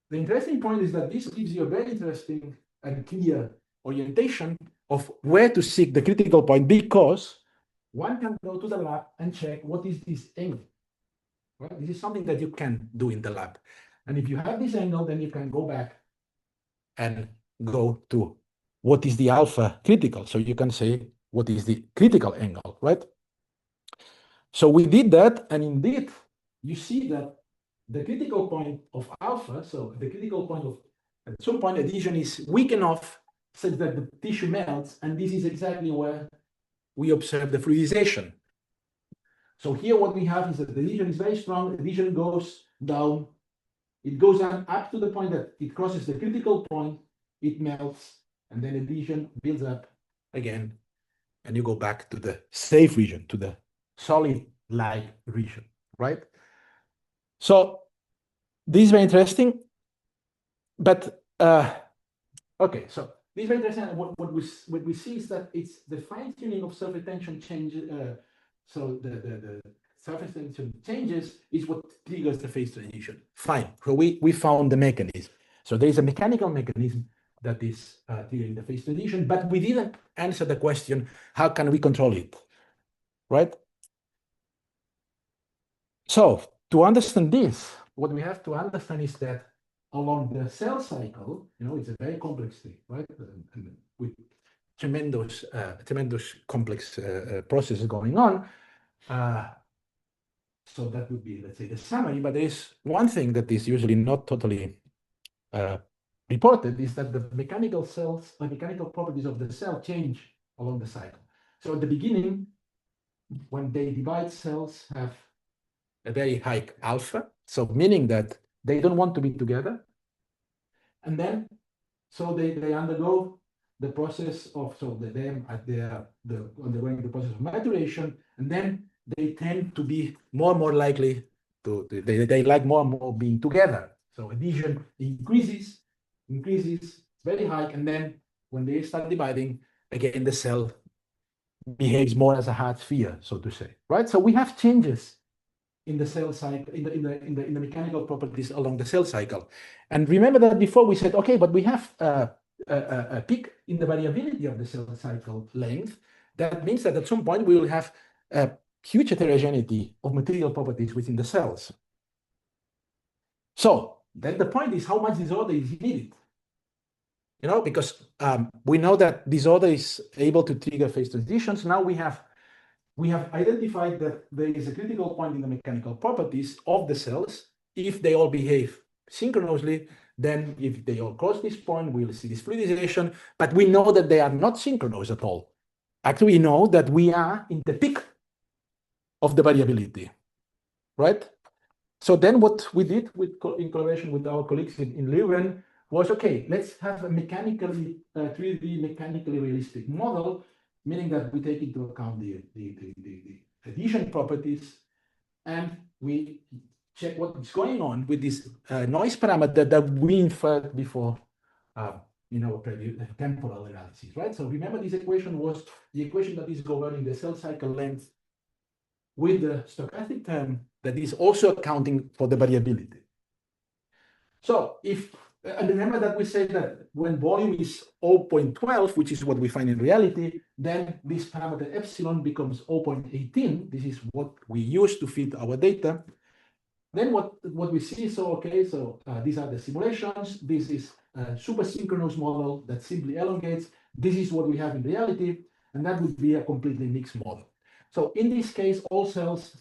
the interesting point is that this gives you a very interesting and clear orientation of where to seek the critical point, because one can go to the lab and check what is this angle. Right? This is something that you can do in the lab. And if you have this angle, then you can go back and go to what is the alpha critical. So you can say what is the critical angle, right? So we did that, and indeed, you see that the critical point of alpha, so the critical point of, at some point, adhesion is weak enough such that the tissue melts, and this is exactly where we observe the fluidization. So here what we have is that the adhesion is very strong, adhesion goes down, it goes down up to the point that it crosses the critical point, it melts, and then adhesion builds up again, and you go back to the safe region, to the solid-like region, right? So this is very interesting, but okay, so this is very interesting. What we see is that it's the fine-tuning of surface tension changes. So the surface tension changes is what triggers the phase transition. Fine. So we found the mechanism. So there is a mechanical mechanism that is triggering the phase transition, but we didn't answer the question, how can we control it, right? So to understand this, what we have to understand is that along the cell cycle, it's a very complex thing, right? And with tremendous complex processes going on. So that would be, let's say, the summary. But there is one thing that is usually not totally reported, is that the mechanical properties of the cell change along the cycle. So at the beginning, when they divide, cells have a very high alpha, so meaning that they don't want to be together. And then, so they undergo the process of, so they are undergoing the process of maturation, and then they tend to be more and more likely they like more and more being together. So adhesion increases very high, and then when they start dividing, again, the cell behaves more as a hard sphere, so to say, right? So we have changes in the cell cycle, in the mechanical properties along the cell cycle. And remember that before we said, okay, but we have a peak in the variability of the cell cycle length. That means that at some point we will have a huge heterogeneity of material properties within the cells. So then the point is, how much disorder is needed? Because we know that disorder is able to trigger phase transitions. Now we have identified that there is a critical point in the mechanical properties of the cells. If they all behave synchronously, then if they all cross this point, we'll see this fluidization. But we know that they are not synchronous at all. Actually, we know that we are in the peak of the variability, right? So then what we did in collaboration with our colleagues in Leuven was, okay, let's have a 3D mechanically realistic model, meaning that we take into account the adhesion properties, and we check what is going on with this noise parameter that we inferred before in our temporal analysis, right? So remember, this equation was the equation that is governing the cell cycle length with the stochastic term that is also accounting for the variability. So if And remember that we said that when volume is 0.12, which is what we find in reality, then this parameter epsilon becomes 0.18. This is what we use to fit our data. Then what we see, so okay, so these are the simulations. This is a super synchronous model that simply elongates. This is what we have in reality, and that would be a completely mixed model. So in this case, all cells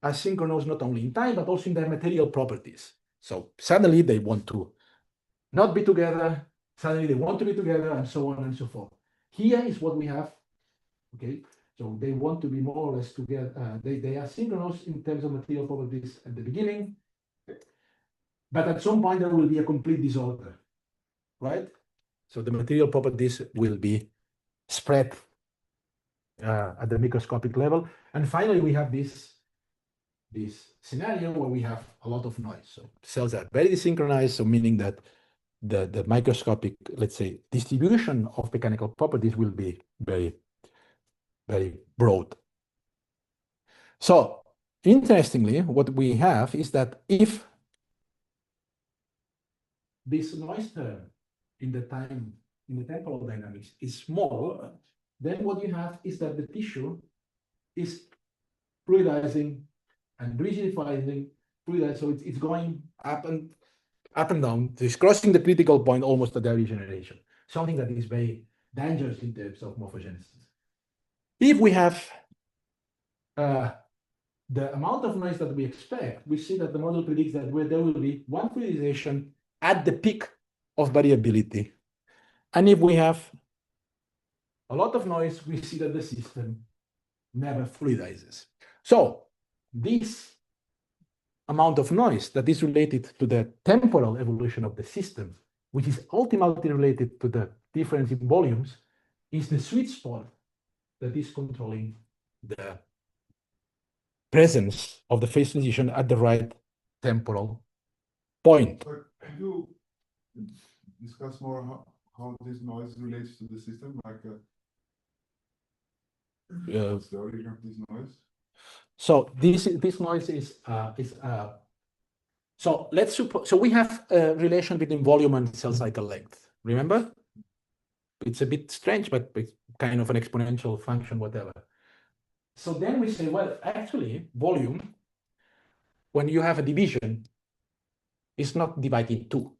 are synchronous not only in time, but also in their material properties. So suddenly they want to not be together, suddenly they want to be together, and so on and so forth. Here is what we have, okay? So they want to be more or less together. They are synchronous in terms of material properties at the beginning, but at some point there will be a complete disorder, right? So the material properties will be spread at the microscopic level. And finally, we have this scenario where we have a lot of noise. So cells are very desynchronized, so meaning that the microscopic, let's say, distribution of mechanical properties will be very, very broad. So interestingly, what we have is that if this noise term in the temporal dynamics is small, then what you have is that the tissue is fluidizing and rigidifying, so it's going up and down. It's crossing the critical point almost at every generation, something that is very dangerous in terms of morphogenesis. If we have the amount of noise that we expect, we see that the model predicts that there will be one fluidization at the peak of variability. And if we have a lot of noise, we see that the system never fluidizes. So this amount of noise that is related to the temporal evolution of the system, which is ultimately related to the difference in volumes, is the sweet spot that is controlling the presence of the phase transition at the right temporal point. But could you discuss more how this noise relates to the system, like what's the origin of this noise? So this noise is so let's suppose, so we have a relation between volume and cell cycle length. Remember? It's a bit strange, but it's kind of an exponential function, whatever. So then we say, well, actually, volume, when you have a division, is not divided in two.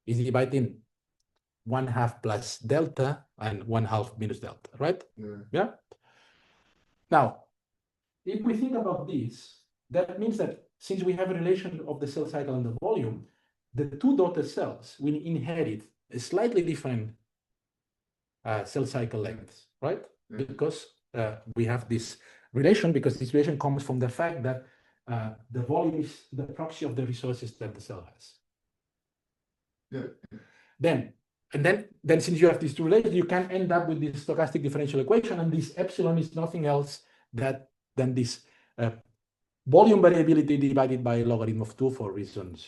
It's divided in 1/2 plus delta and 1/2 minus delta, right? Yeah. Now, if we think about this, that means that since we have a relation of the cell cycle and the volume, the two daughter cells will inherit a slightly different cell cycle lengths, right? Because we have this relation, because this relation comes from the fact that the volume is the proxy of the resources that the cell has. Then since you have these two relations, you can end up with this stochastic differential equation, and this epsilon is nothing else than this volume variability divided by logarithm of 2 for reasons.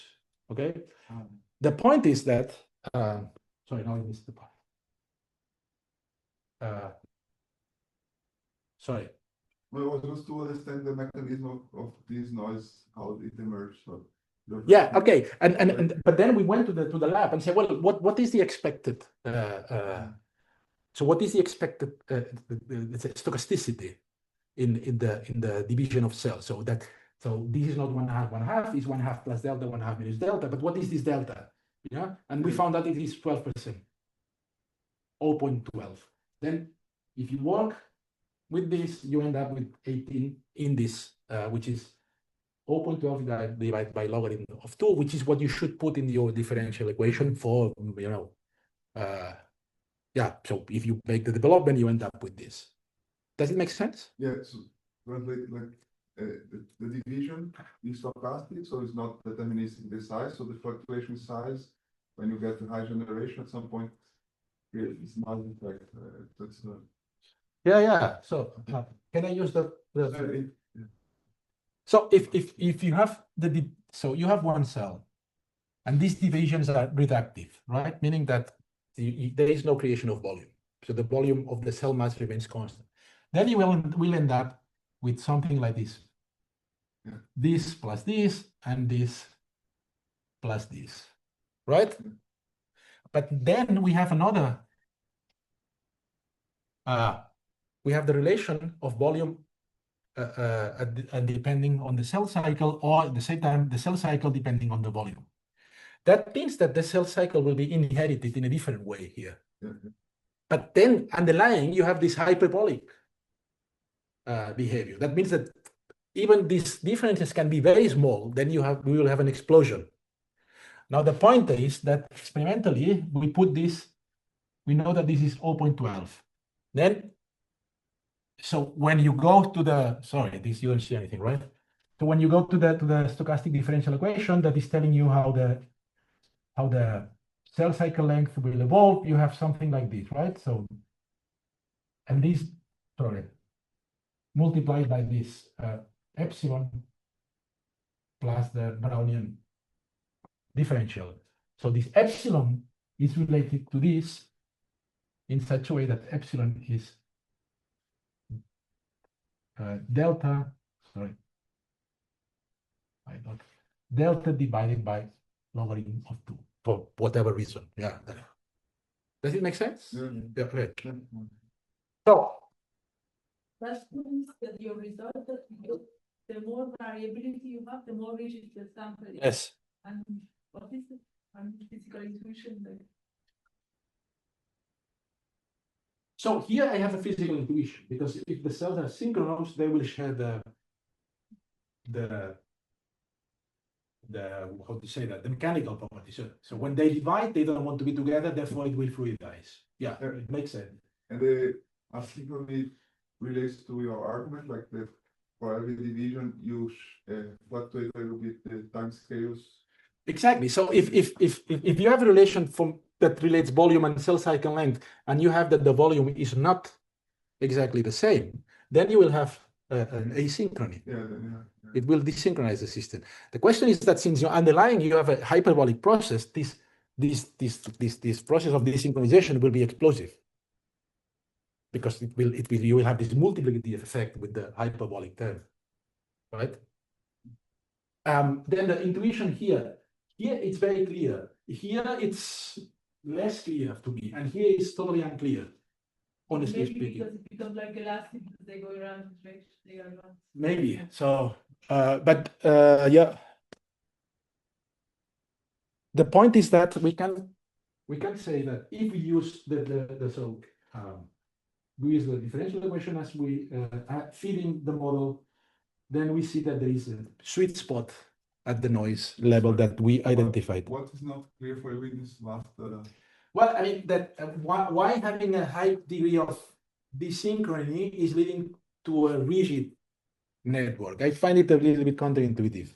Okay. The point is that sorry, now I missed the part. Sorry. Well, it was just to understand the mechanism of this noise, how it emerged. So yeah, okay. And but then we went to the lab and said, well, what is the expected so what is the expected stochasticity in the division of cells? So this is not 1/2, 1/2, is 1/2 plus delta, 1/2 minus delta. But what is this delta? Yeah, and we found that it is 12%, 0.12. Then if you work with this, you end up with 18 in this, which is 0.12 divided by logarithm of 2, which is what you should put in your differential equation for, yeah, so if you make the development, you end up with this. Does it make sense? Yeah, so translate like the division is stochastic, so it's not deterministic the size. So the fluctuation size, when you get to high generation at some point, it's not in fact. That's yeah. So can I use the so if you have so you have one cell, and these divisions are reductive, right? Meaning that there is no creation of volume. So the volume of the cell mass remains constant. Then you will end up with something like this. This plus this, and this plus this, right? But then we have another, we have the relation of volume depending on the cell cycle, or at the same time, the cell cycle depending on the volume. That means that the cell cycle will be inherited in a different way here. But then underlying, you have this hyperbolic behavior. That means that even these differences can be very small, then we will have an explosion. Now, the point is that experimentally, we put this, we know that this is 0.12. Then, so when you go to the, sorry, this you don't see anything, right? So when you go to the stochastic differential equation that is telling you how the cell cycle length will evolve, you have something like this, right? So, and this, sorry, multiplied by this epsilon plus the Brownian differential. So this epsilon is related to this in such a way that epsilon is delta, sorry, delta divided by logarithm of 2 for whatever reason. Yeah. Does it make sense? Yeah, great. So That means that your result that the more variability you have, the more rigid the sample is. yes. And what is it? Physical intuition there. So here I have a physical intuition, because if the cells are synchronous, they will share the how to say that, the mechanical properties. So when they divide, they don't want to be together, therefore it will fluidize. Yeah, it makes sense. And the asynchrony relates to your argument, like the for every division you fluctuate a little bit the time scales. Exactly. So if you have a relation that relates volume and cell cycle length, and you have that the volume is not exactly the same, then you will have an asynchrony. It will desynchronize the system. The question is that since you're underlying, you have a hyperbolic process, this process of desynchronization will be explosive, because you will have this multiplicative effect with the hyperbolic term, right? Then the intuition here it's very clear. Here it's less clear to me, and here it's totally unclear, honestly Maybe speaking. because it becomes like elastic, because they go around the direction they are not. Maybe. So, yeah. The point is that we can say that if we use we use the differential equation as we feeding the model, then we see that there is a sweet spot at the noise level that we identified. What is not clear for you in this last? Well, I mean that why having a high degree of desynchrony is leading to a rigid network. I find it a little bit counterintuitive.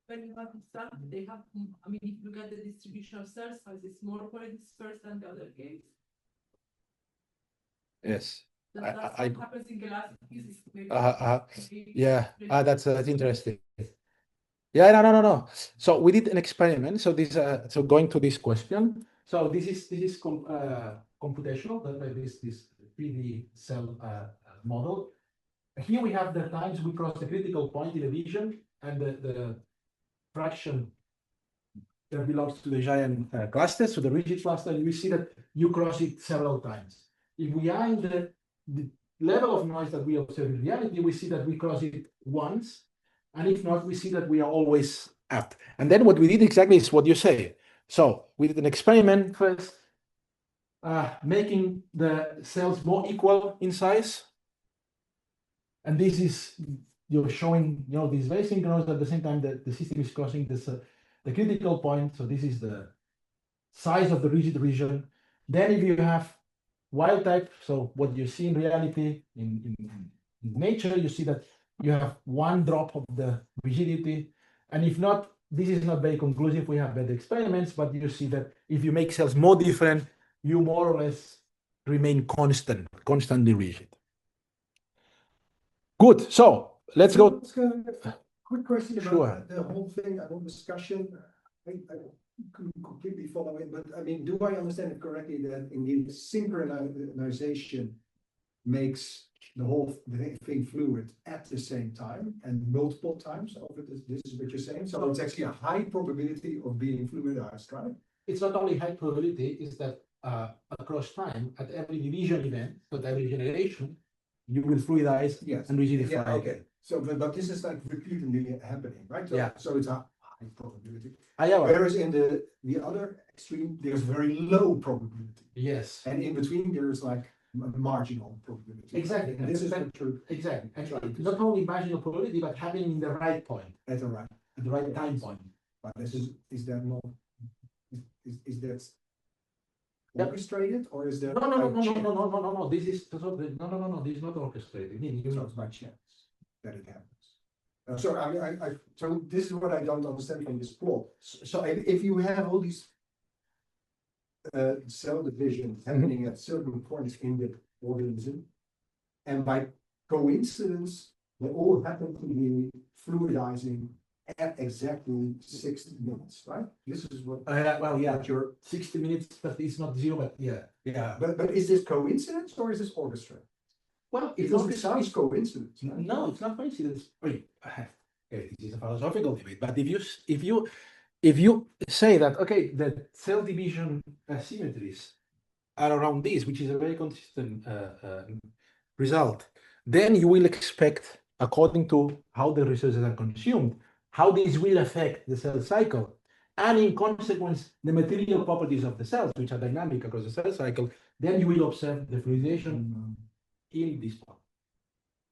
When you have stuff, they have, I mean, if you look at the distribution of cells, how is it more poorly dispersed than the other case? Yes. That's what happens in elastic physics. Yeah, that's interesting. Yeah, no. So we did an experiment. So this, so going to this question. So this is computational. That this 3D cell model. Here we have the times we cross the critical point in a vision, and the fraction that belongs to the giant cluster, so the rigid cluster, and we see that you cross it several times. If we are in the level of noise that we observe in reality, we see that we cross it once, and if not, we see that we are always up. And then what we did exactly is what you say. So we did an experiment first, making the cells more equal in size. And this is, you're showing, this is very synchronous. At the same time that the system is crossing this, the critical point. So this is the size of the rigid region. Then if you have wild type, so what you see in reality, in nature, you see that you have one drop of the rigidity. And if not, this is not very conclusive. We have better experiments, but you see that if you make cells more different, you more or less remain constantly rigid. Good. So let's go. Quick question about Sure. the whole thing, the whole discussion. I couldn't completely follow it, but I mean, do I understand it correctly that indeed synchronization makes the whole thing fluid at the same time and multiple times over this is what you're saying. So it's actually a high probability of being fluidized, right? It's not only high probability, it's that across time, at every division event, at every generation, you will fluidize Yes. and rigidify. Yeah, okay. So, but this is like repeatedly happening, right? So, Yeah. So it's a high probability. Yeah, well, Whereas in the other extreme, there's very low probability. yes, And in between, there's like a marginal probability. exactly. And this is what you're Exactly. And Right. not only marginal probability, but happening in the right point, at the right. at the right time point. But this is that not, is that Yep. orchestrated or is that? No, no, no, by no, no, chance? no, no, no, no, no. This is no, this is not orchestrated. So it's by chance that it happens. So so this is what I don't understand from this plot. So if you have all these cell division happening at certain points in the organism, and by coincidence, they all happen to be fluidizing at exactly 60 minutes, right? This is what. Well, yeah, what you're, 60 minutes, but it's not zero, but yeah. but is this coincidence or is this orchestrated? Well, it's Because not it sounds coincidence. right? No, it's not coincidence. Okay, this is a philosophical debate. But if you say that okay, the cell division symmetries are around this, which is a very consistent result, then you will expect, according to how the resources are consumed, how this will affect the cell cycle, and in consequence, the material properties of the cells, which are dynamic across the cell cycle. Then you will observe the fluidization in this point.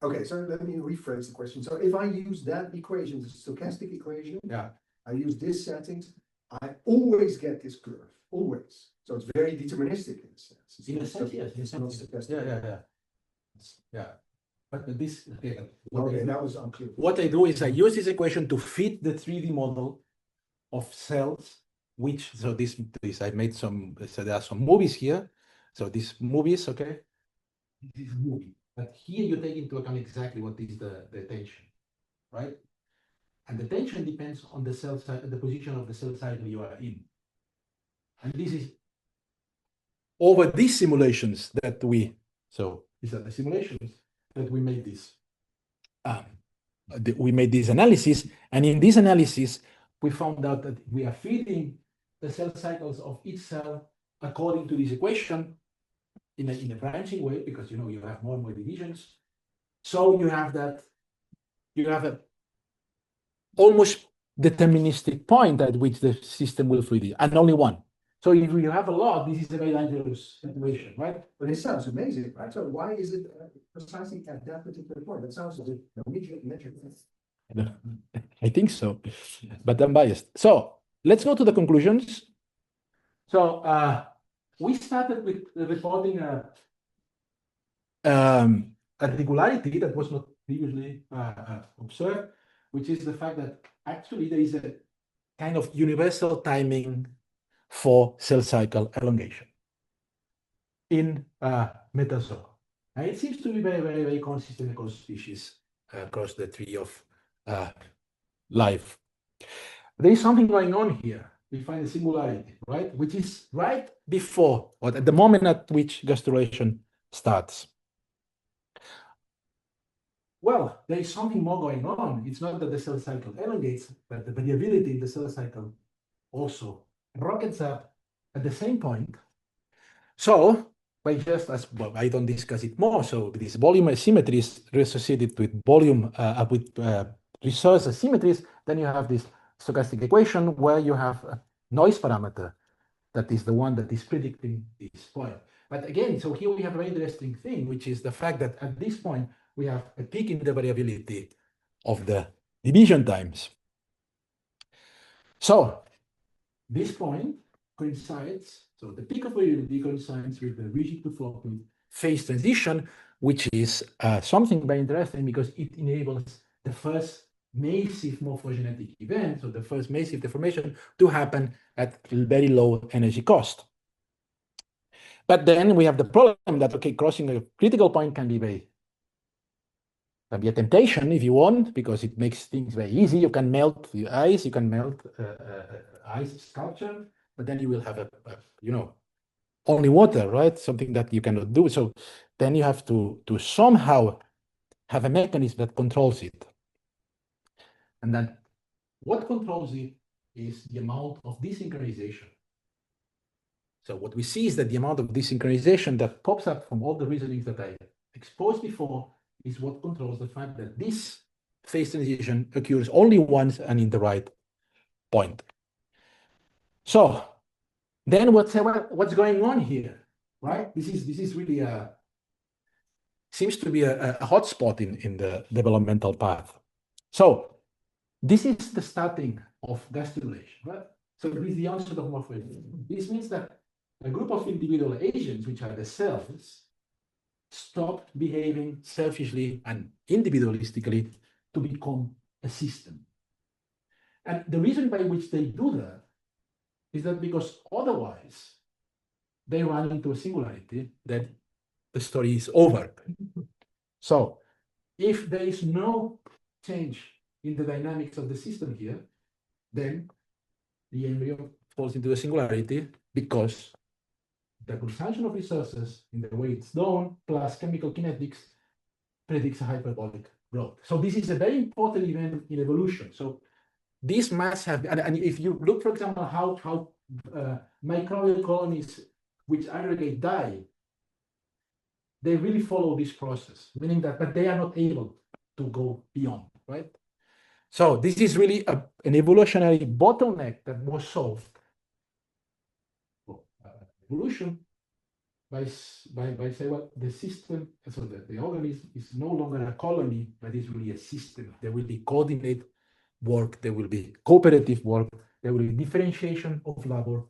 Okay, so let me rephrase the question. So if I use that equation, the stochastic equation, Yeah. I use this settings, I always get this curve, always. So it's very deterministic in a sense. It's In a not sense, stoch- yes. It's not stochastic. Yeah. But this, okay. Okay, that was unclear. What I do is I use this equation to fit the 3D model of cells, which, so this I made some, so there are some movies here. So these movies, okay, this is movie. But here you take into account exactly what is the tension, right? And the tension depends on the cell side, the position of the cell cycle you are in. And this is over these simulations that these are the simulations that we made this. We made this analysis, and in this analysis, we found out that we are feeding the cell cycles of each cell according to this equation in a branching way, because you have more and more divisions. So you have a almost deterministic point at which the system will fluidize, and only one. So if you have a lot, this is a very dangerous situation, right? But it sounds amazing, right? So why is it precisely at that particular point? That sounds as if metric. I think so, but I'm biased. So let's go to the conclusions. So we started with reporting a regularity that was not previously observed, which is the fact that actually there is a kind of universal timing for cell cycle elongation in metazoa. And it seems to be very, very, very consistent across species, across the tree of life. There is something going on here. We find a singularity, right? Which is right before, or at the moment at which gastrulation starts. Well, there is something more going on. It's not that the cell cycle elongates, but the variability in the cell cycle also rockets up at the same point. So, by just as well, I don't discuss it more. So, this volume asymmetry is associated with volume resource asymmetries. Then you have this stochastic equation where you have a noise parameter that is the one that is predicting this point. But again, so here we have a very interesting thing, which is the fact that at this point we have a peak in the variability of the division times. So this point coincides, so the peak of variability coincides with the rigid to fluid phase transition, which is something very interesting because it enables the first massive morphogenetic event, so the first massive deformation, to happen at very low energy cost. But then we have the problem that, okay, crossing a critical point can be a temptation if you want, because it makes things very easy. You can melt the ice, you can melt ice sculpture, but then you will have only water, right? Something that you cannot do. So then you have to somehow have a mechanism that controls it. And then what controls it is the amount of desynchronization. So what we see is that the amount of desynchronization that pops up from all the reasonings that I exposed before is what controls the fact that this phase transition occurs only once and in the right point. So then what's going on here, right? This is really seems to be a hotspot in the developmental path. So this is the starting of gastrulation, right? So this is the onset of morphogenesis. This means that a group of individual agents, which are the cells, stop behaving selfishly and individualistically to become a system. And the reason by which they do that is that because otherwise they run into a singularity that the story is over. So if there is no change in the dynamics of the system here, then the embryo falls into a singularity because the consumption of resources in the way it's done, plus chemical kinetics, predicts a hyperbolic growth. So this is a very important event in evolution. So this must have, and if you look, for example, how microbial colonies which aggregate die, they really follow this process, meaning that, but they are not able to go beyond, right? So this is really an evolutionary bottleneck that was solved. Evolution by saying, well, the system, so the organism is no longer a colony, but is really a system. There will be coordinate work, there will be cooperative work, there will be differentiation of labor.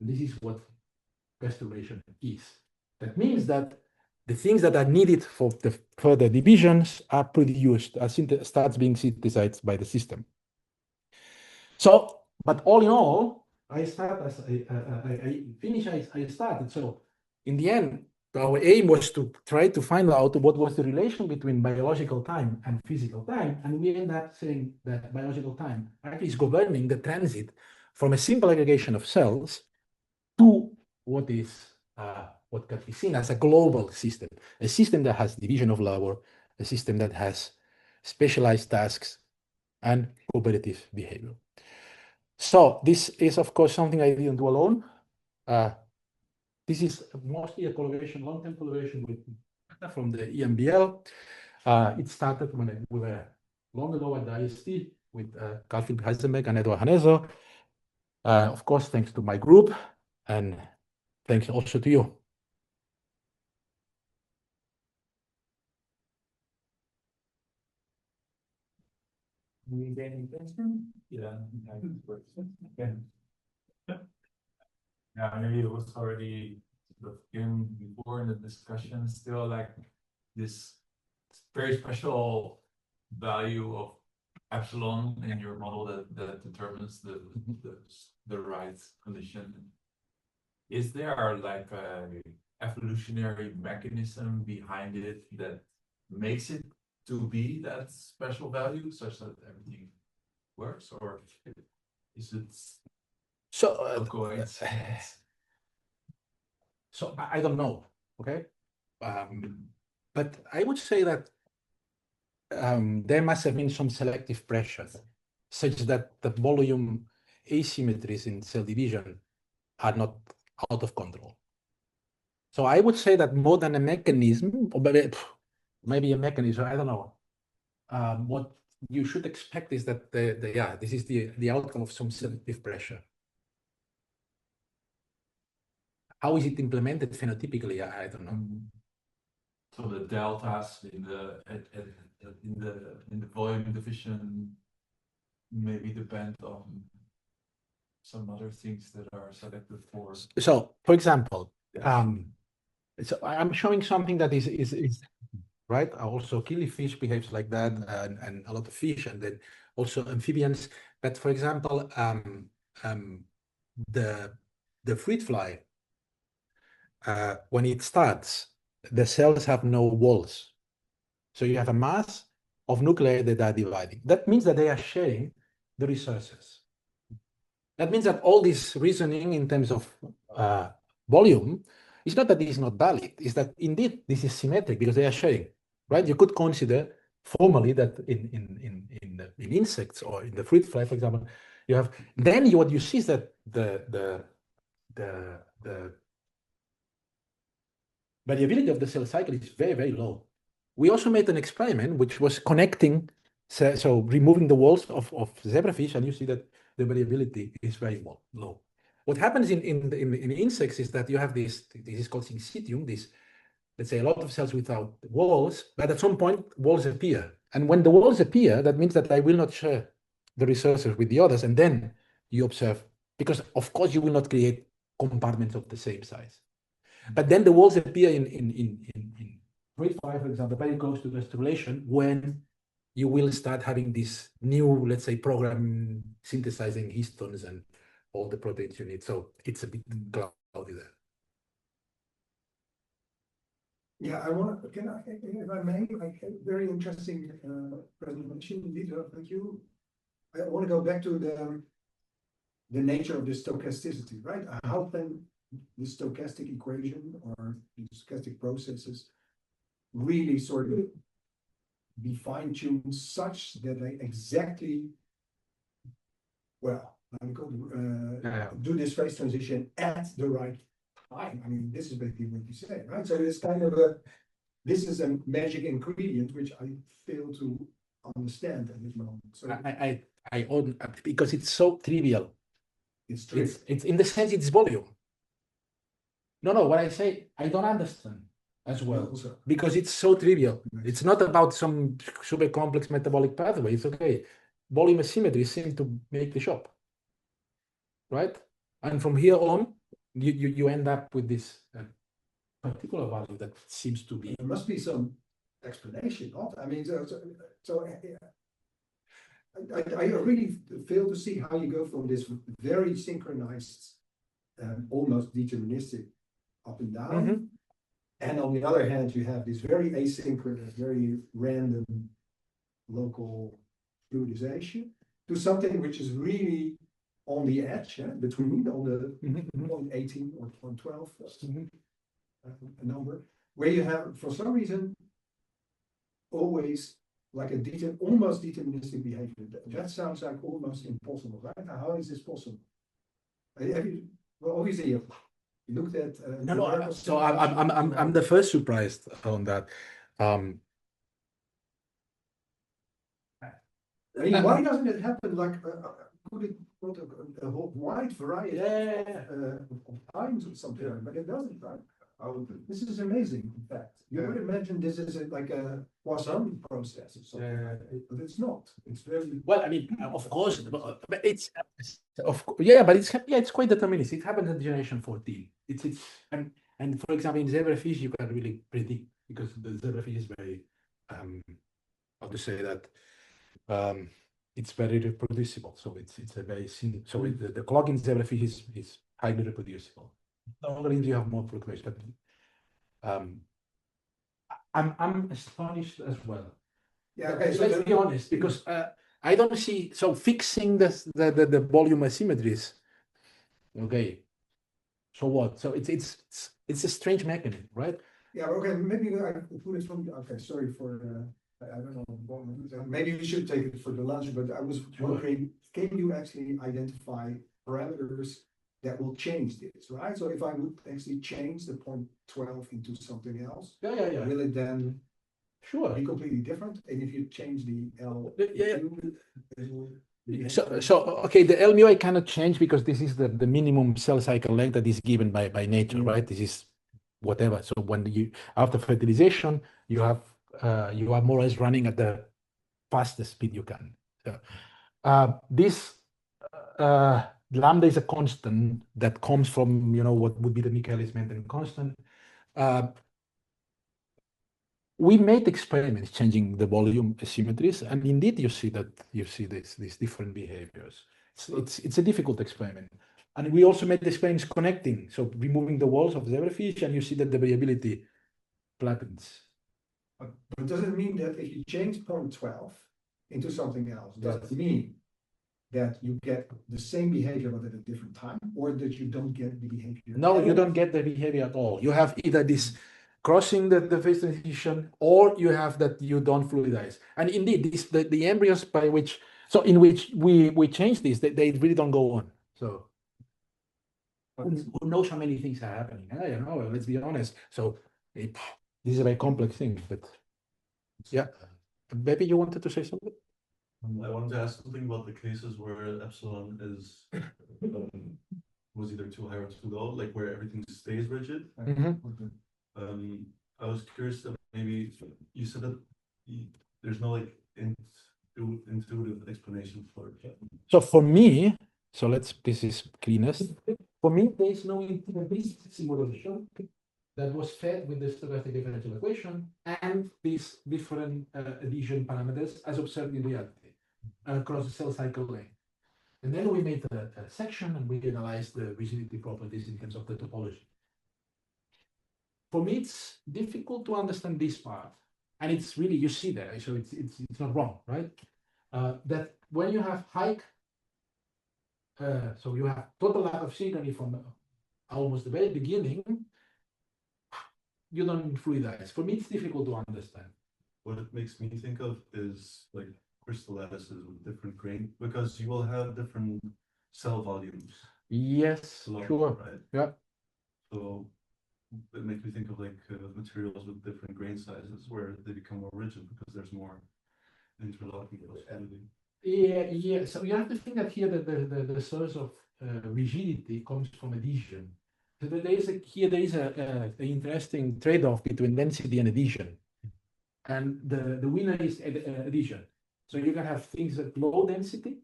This is what restoration is. That means that the things that are needed for the further divisions are produced, starts being synthesized by the system. So, but all in all, I started. So in the end, our aim was to try to find out what was the relation between biological time and physical time. And we end up saying that biological time actually is governing the transit from a simple aggregation of cells to what can be seen as a global system, a system that has division of labor, a system that has specialized tasks and cooperative behavior. So this is, of course, something I didn't do alone. This is mostly a collaboration, long-term collaboration with from the EMBL. It started when we were long ago at the IST with Carl Philipp Heisenberg and Eduard Haneso. Of course, thanks to my group, and thanks also to you. Yeah. Yeah, maybe it was already sort of given before in the discussion, still like this very special value of epsilon in your model that determines the right condition. Is there like a evolutionary mechanism behind it that makes it to be that special value such that everything works, or is it So coincidence? So I don't know, okay? But I would say that there must have been some selective pressure such that the volume asymmetries in cell division are not out of control. So I would say that more than a mechanism, or maybe a mechanism, I don't know. What you should expect is that this is the outcome of some selective pressure. How is it implemented phenotypically? I don't know. So the deltas in the volume division maybe depend on some other things that are selected for. So, for example, so I'm showing something that is right. Also, killifish behaves like that, and a lot of fish, and then also amphibians. But for example, the fruit fly, when it starts, the cells have no walls. So you have a mass of nuclei that are dividing. That means that they are sharing the resources. That means that all this reasoning in terms of volume it's not that this is not valid, it's that indeed this is symmetric because they are sharing, right? You could consider formally that in insects or in the fruit fly, for example, you have, then what you see is that the variability of the cell cycle is very, very low. We also made an experiment which was connecting, so removing the walls of zebrafish, and you see that the variability is very low. What happens in insects is that you have this is called syncytium, this, let's say, a lot of cells without walls, but at some point walls appear. And when the walls appear, that means that I will not share the resources with the others, and then you observe, because of course you will not create compartments of the same size. But then the walls appear in grade 5, for example, very close to the strangulation, when you will start having this new, let's say, program synthesizing histones and all the proteins you need. So it's a bit cloudy there. Yeah, if I may, very interesting presentation indeed. Thank you. I want to go back to the nature of the stochasticity, right? How can the stochastic equation or the stochastic processes really sort of be fine-tuned such that they exactly, well, do this phase transition at the right time? I mean, this is basically what you say, right? So it's kind of this is a magic ingredient which I fail to understand at this moment. So I own, because it's so trivial. it's true. It's in the sense it's volume. No, what I say, I don't understand as well, Also. because it's so trivial. Right. It's not about some super complex metabolic pathway. It's okay. Volume asymmetry seems to make the shop, right? And from here on, you end up with this particular value that seems to be. There must be some explanation, not? I mean, I really fail to see how you go from this very synchronized, almost deterministic up and down. Mhm. And on the other hand, you have this very asynchronous, very random local fluidization to something which is really on the edge, between on the point 18 or point 12 a number, where you have, for some reason, always like a almost deterministic behavior. That sounds like almost impossible, right? How is this possible? Have you, well, obviously you looked at No. So I'm the first surprised on that. I mean, why doesn't it happen like could it not a whole wide variety of times or something? But it doesn't, right? This is amazing, in fact. You would imagine this is like a Poisson process or something, but it's not. It's very well. I mean, of course, but it's it's quite deterministic. It happens in generation 14. It's and for example, in zebrafish, you can really predict, because the zebrafish is very how to say that it's very reproducible. So it's a very so the clock in zebrafish is highly reproducible. The organisms you have more fluctuation, but I'm astonished as well. yeah. Okay, so Let's be honest, because I don't see, so fixing the volume asymmetries. Okay, so what? So it's a strange mechanism, right? yeah, okay, maybe I could put it from, okay, sorry for, I don't know, maybe we should take it for the lunch, but I was wondering, can you actually identify parameters that will change this, right? So if I would actually change the point 12 into something else, Yeah. will it then Sure. be completely different? And if you change the L, Yeah. it will be So okay, the L mu I cannot change because this is the minimum cell cycle length that is given by nature, right? This is whatever. So when you after fertilization, you are more or less running at the fastest speed you can. So, this lambda is a constant that comes from what would be the Michaelis-Menten constant. We made experiments changing the volume asymmetries, and indeed you see these different behaviors. It's a difficult experiment. And we also made experiments connecting, so removing the walls of zebrafish, and you see that the variability flattens. But does it mean that if you change point 12 into something else, does it mean that you get the same behavior but at a different time, or that you don't get the behavior? No, at you all? don't get the behavior at all. You have either this crossing the phase transition, or you have that you don't fluidize. And indeed, the embryos by which, so in which we change this, they really don't go on. So who knows how many things are happening? I don't know, let's be honest. So this is a very complex thing, but yeah. Maybe you wanted to say something? I wanted to ask something about the cases where epsilon is was either too high or too low, like where everything stays rigid. I was curious that maybe you said that there's no like intuitive explanation for it. So for me, this is cleanest. For me, there is no simulation that was fed with the stochastic differential equation and these different adhesion parameters as observed in reality across the cell cycle length. And then we made a section and we analyzed the rigidity properties in terms of the topology. For me, it's difficult to understand this part. And it's really, you see there, so it's not wrong, right? That when you have high, so you have total lack of synchrony from almost the very beginning, you don't fluidize. For me, it's difficult to understand. What it makes me think of is like crystal lattices with different grain, because you will have different cell volumes. Yes, sure. Right? Yeah. So it makes me think of like materials with different grain sizes where they become more rigid because there's more interlocking possibility. Yeah. So you have to think that here that the source of rigidity comes from adhesion. So there is an interesting trade-off between density and adhesion, and the winner is adhesion. So you can have things at low density,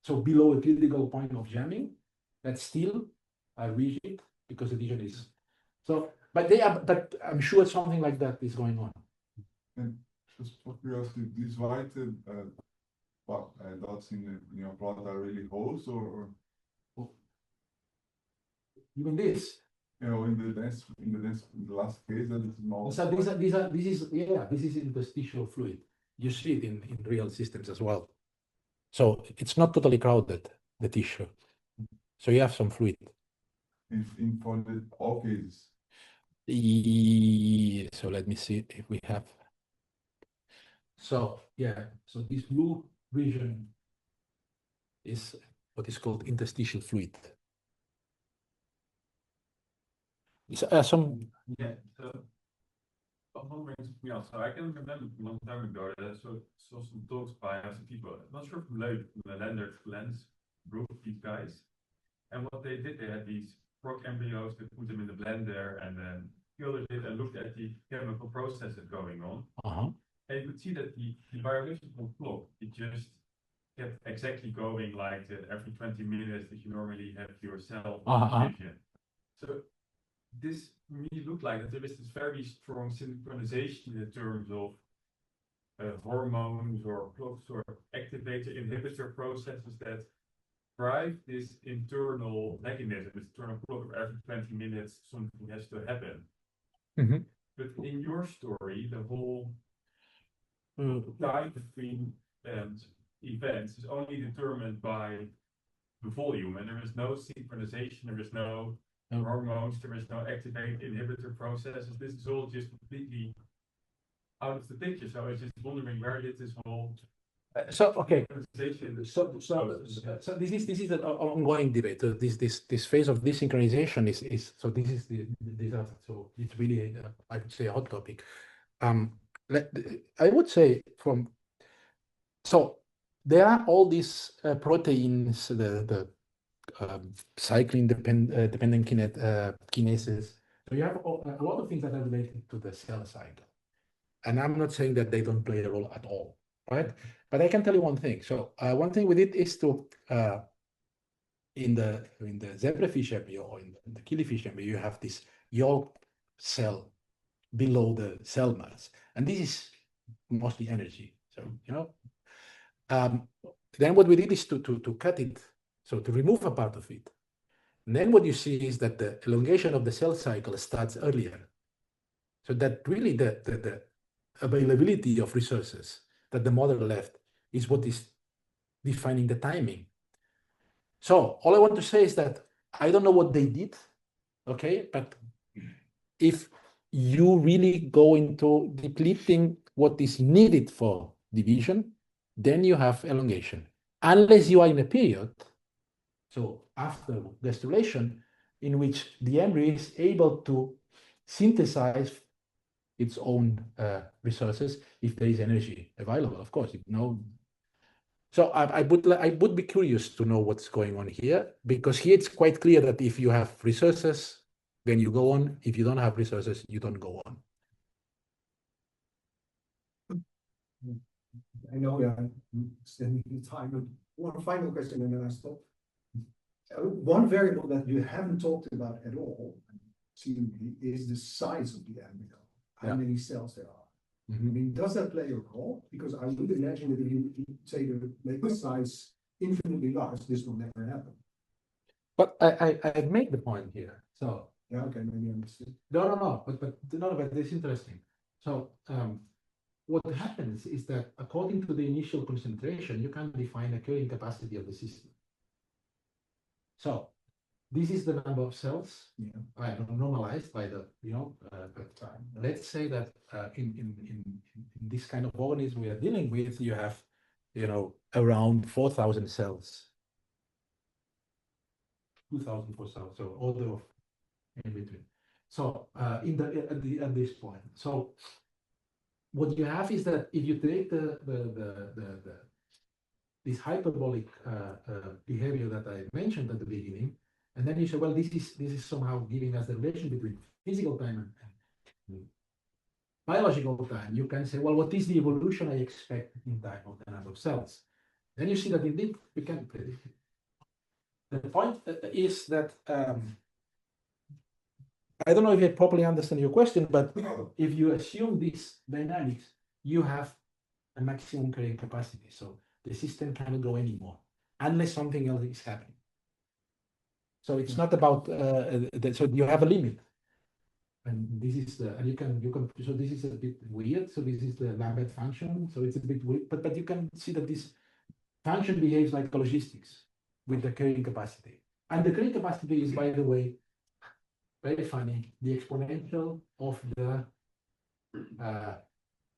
so below a critical point of jamming, that still are rigid because adhesion is. So, but I'm sure something like that is going on. And just for curiosity, these white dots in your plot are really holes, or Even this. in the last case that is small. So this is interstitial fluid. You see it in real systems as well. So it's not totally crowded, the tissue. So you have some fluid. In for all cases. So let me see if we have. So yeah, so this blue region is what is called interstitial fluid. It's some. Yeah, so one brings me out. So I can remember a long time ago that I saw some talks by some people. I'm not sure from Lender Lens group, these guys. And what they did, they had these frog embryos, they put them in the blender, and then the others did and looked at the chemical processes going on. And you could see that the biological clock, it just kept exactly going like every 20 minutes that you normally have your cell division. So this really looked like that there is this very strong synchronization in terms of hormones or clocks or activator inhibitor processes that drive this internal mechanism, this internal clock of every 20 minutes something has to happen. But in your story, the whole time between events is only determined by the volume, and there is no synchronization, there is no hormones, there is no activate inhibitor processes. This is all just completely out of the picture. So I was just wondering, where did this whole Okay. synchronization? So this is an ongoing debate. So this phase of desynchronization is so this is so it's really I would say a hot topic. I would say so there are all these proteins, the cycling dependent kinases. So you have a lot of things that are related to the cell cycle. And I'm not saying that they don't play a role at all, right? But I can tell you one thing. So one thing we did is to, in the zebrafish embryo or in the killifish embryo, you have this yolk cell below the cell mass. And this is mostly energy. So, then what we did is to cut it, so to remove a part of it. And then what you see is that the elongation of the cell cycle starts earlier. So that really the availability of resources that the model left is what is defining the timing. So all I want to say is that I don't know what they did, okay? But if you really go into depleting what is needed for division, then you have elongation. Unless you are in a period, so after gastrulation, in which the embryo is able to synthesize its own resources if there is energy available, of course. So I would be curious to know what's going on here, because here it's quite clear that if you have resources, then you go on. If you don't have resources, you don't go on. I know I'm spending the time, but one final question and then I stop. One variable that you haven't talked about at all, seemingly, is the size of the embryo, how Yeah. many cells there are. I Mhm. mean, does that play a role? Because I would imagine that if you say to make the size infinitely large, this will never happen. But I made the point here. So Yeah, okay, maybe I missed it. no, but this is interesting. So what happens is that according to the initial concentration, you can define a carrying capacity of the system. So this is the number of cells, Yeah. normalized by the, but let's say that in this kind of organism we are dealing with, you have, around 4,000 cells. 2,004 cells, so order of in between. So at this point, so what you have is that if you take this hyperbolic behavior that I mentioned at the beginning, and then you say, well, this is somehow giving us the relation between physical time and biological time. You can say, well, what is the evolution I expect in time of the number of cells? Then you see that indeed we can predict it. The point is that I don't know if I properly understand your question, but if you assume this dynamics, you have a maximum carrying capacity. So the system cannot go anymore unless something else is happening. So it's not about so you have a limit. And this is the, and you can, so this is a bit weird. So this is the Lambert function. So it's a bit weird, but you can see that this function behaves like logistics with the carrying capacity. And the carrying capacity is, by the way, very funny, the exponential of the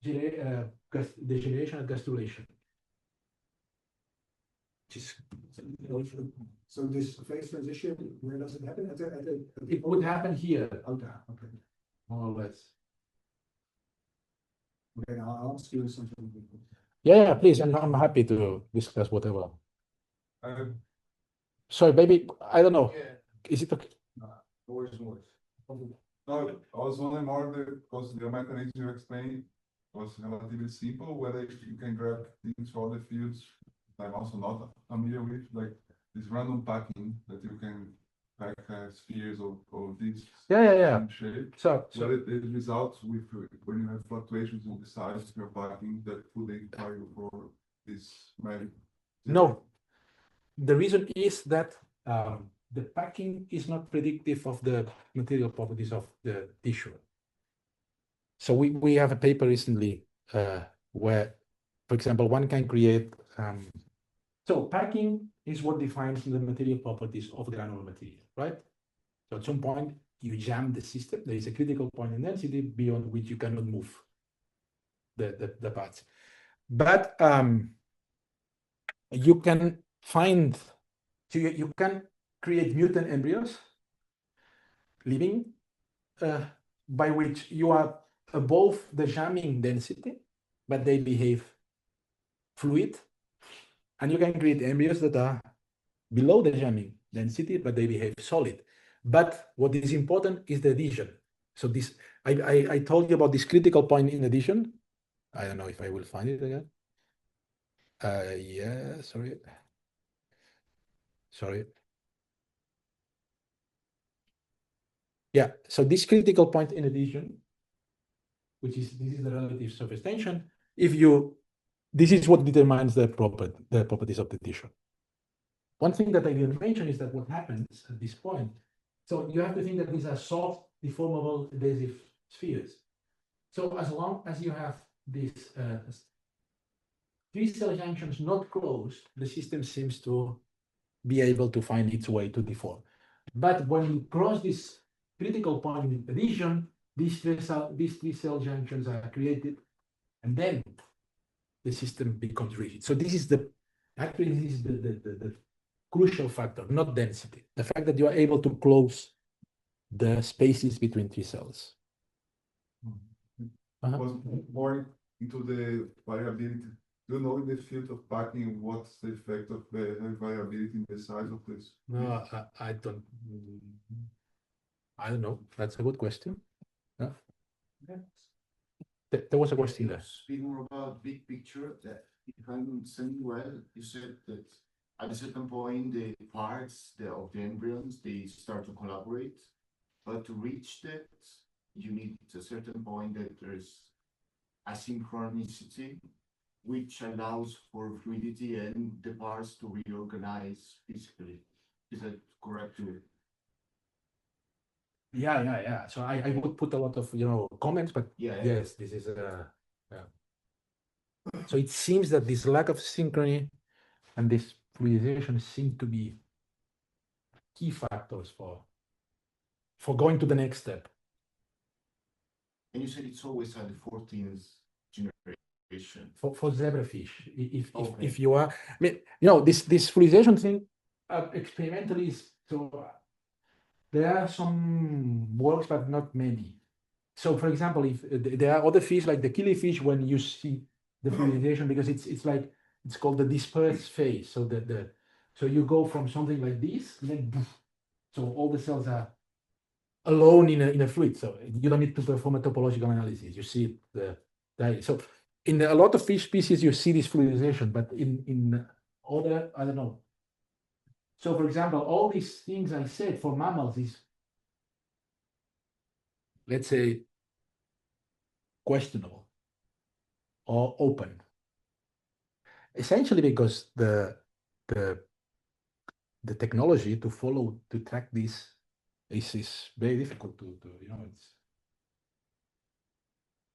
degeneration and gastrulation. So this phase transition, where does it happen? It would happen here, Okay, okay. more or less. Okay, I'll ask you something. Yeah, please, and I'm happy to discuss whatever. Sorry, baby, I don't know. Is it okay? Worse. No, I was wondering more because the mechanism you explained was relatively simple, whether you can grab things for other fields. I'm also not familiar with, like this random packing that you can pack spheres of this Yeah. shape. So Whether it results with when you have fluctuations in the size of your packing that could identify you for this magic. no, the reason is that the packing is not predictive of the material properties of the tissue. So we have a paper recently where, for example, one can create. So packing is what defines the material properties of granular material, right? So at some point you jam the system. There is a critical point in density beyond which you cannot move the parts. But you can find, so you can create mutant embryos living by which you are above the jamming density, but they behave fluid. And you can create embryos that are below the jamming density, but they behave solid. But what is important is the adhesion. So this, I told you about this critical point in adhesion. I don't know if I will find it again. Yeah, sorry. Yeah, so this critical point in adhesion, which is, this is the relative surface tension. This is what determines the properties of the tissue. One thing that I didn't mention is that what happens at this point, so you have to think that these are soft, deformable, adhesive spheres. So as long as you have this three cell junctions not closed, the system seems to be able to find its way to default. But when you cross this critical point in addition, these three cell junctions are created, and then the system becomes rigid. So this is the crucial factor, not density. The fact that you are able to close the spaces between three cells. Was more into the variability. Do you know in the field of packing what's the effect of the variability in the size of this? No, I don't. I don't know. That's a good question. Yeah. There was a question there. Speak more about big picture. That if I'm understanding well, you said that at a certain point the parts of the embryons they start to collaborate, but to reach that you need a certain point that there's asynchronicity, which allows for fluidity and the parts to reorganize physically. Is that correct? Yeah. So I would put a lot of comments, but Yeah. yes, this is yeah. So it seems that this lack of synchrony and this fluidization seem to be key factors for going to the next step. And you said it's always at the 14th generation. For zebrafish, Okay. if you are, I mean, this fluidization thing experimentally is so. There are some works, but not many. So, for example, if there are other fish like the killifish, when you see the fluidization, because it's called the dispersed phase. So so you go from something like this, and then poof, so all the cells are alone in a fluid. So you don't need to perform a topological analysis. You see so in a lot of fish species you see this fluidization, but in other, I don't know. So, for example, all these things I said for mammals is, let's say, questionable or open. Essentially because the technology to track this is very difficult to it's.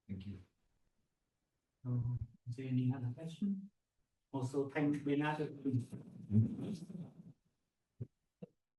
Thank you. Is there any other question? Also, thank Bernat.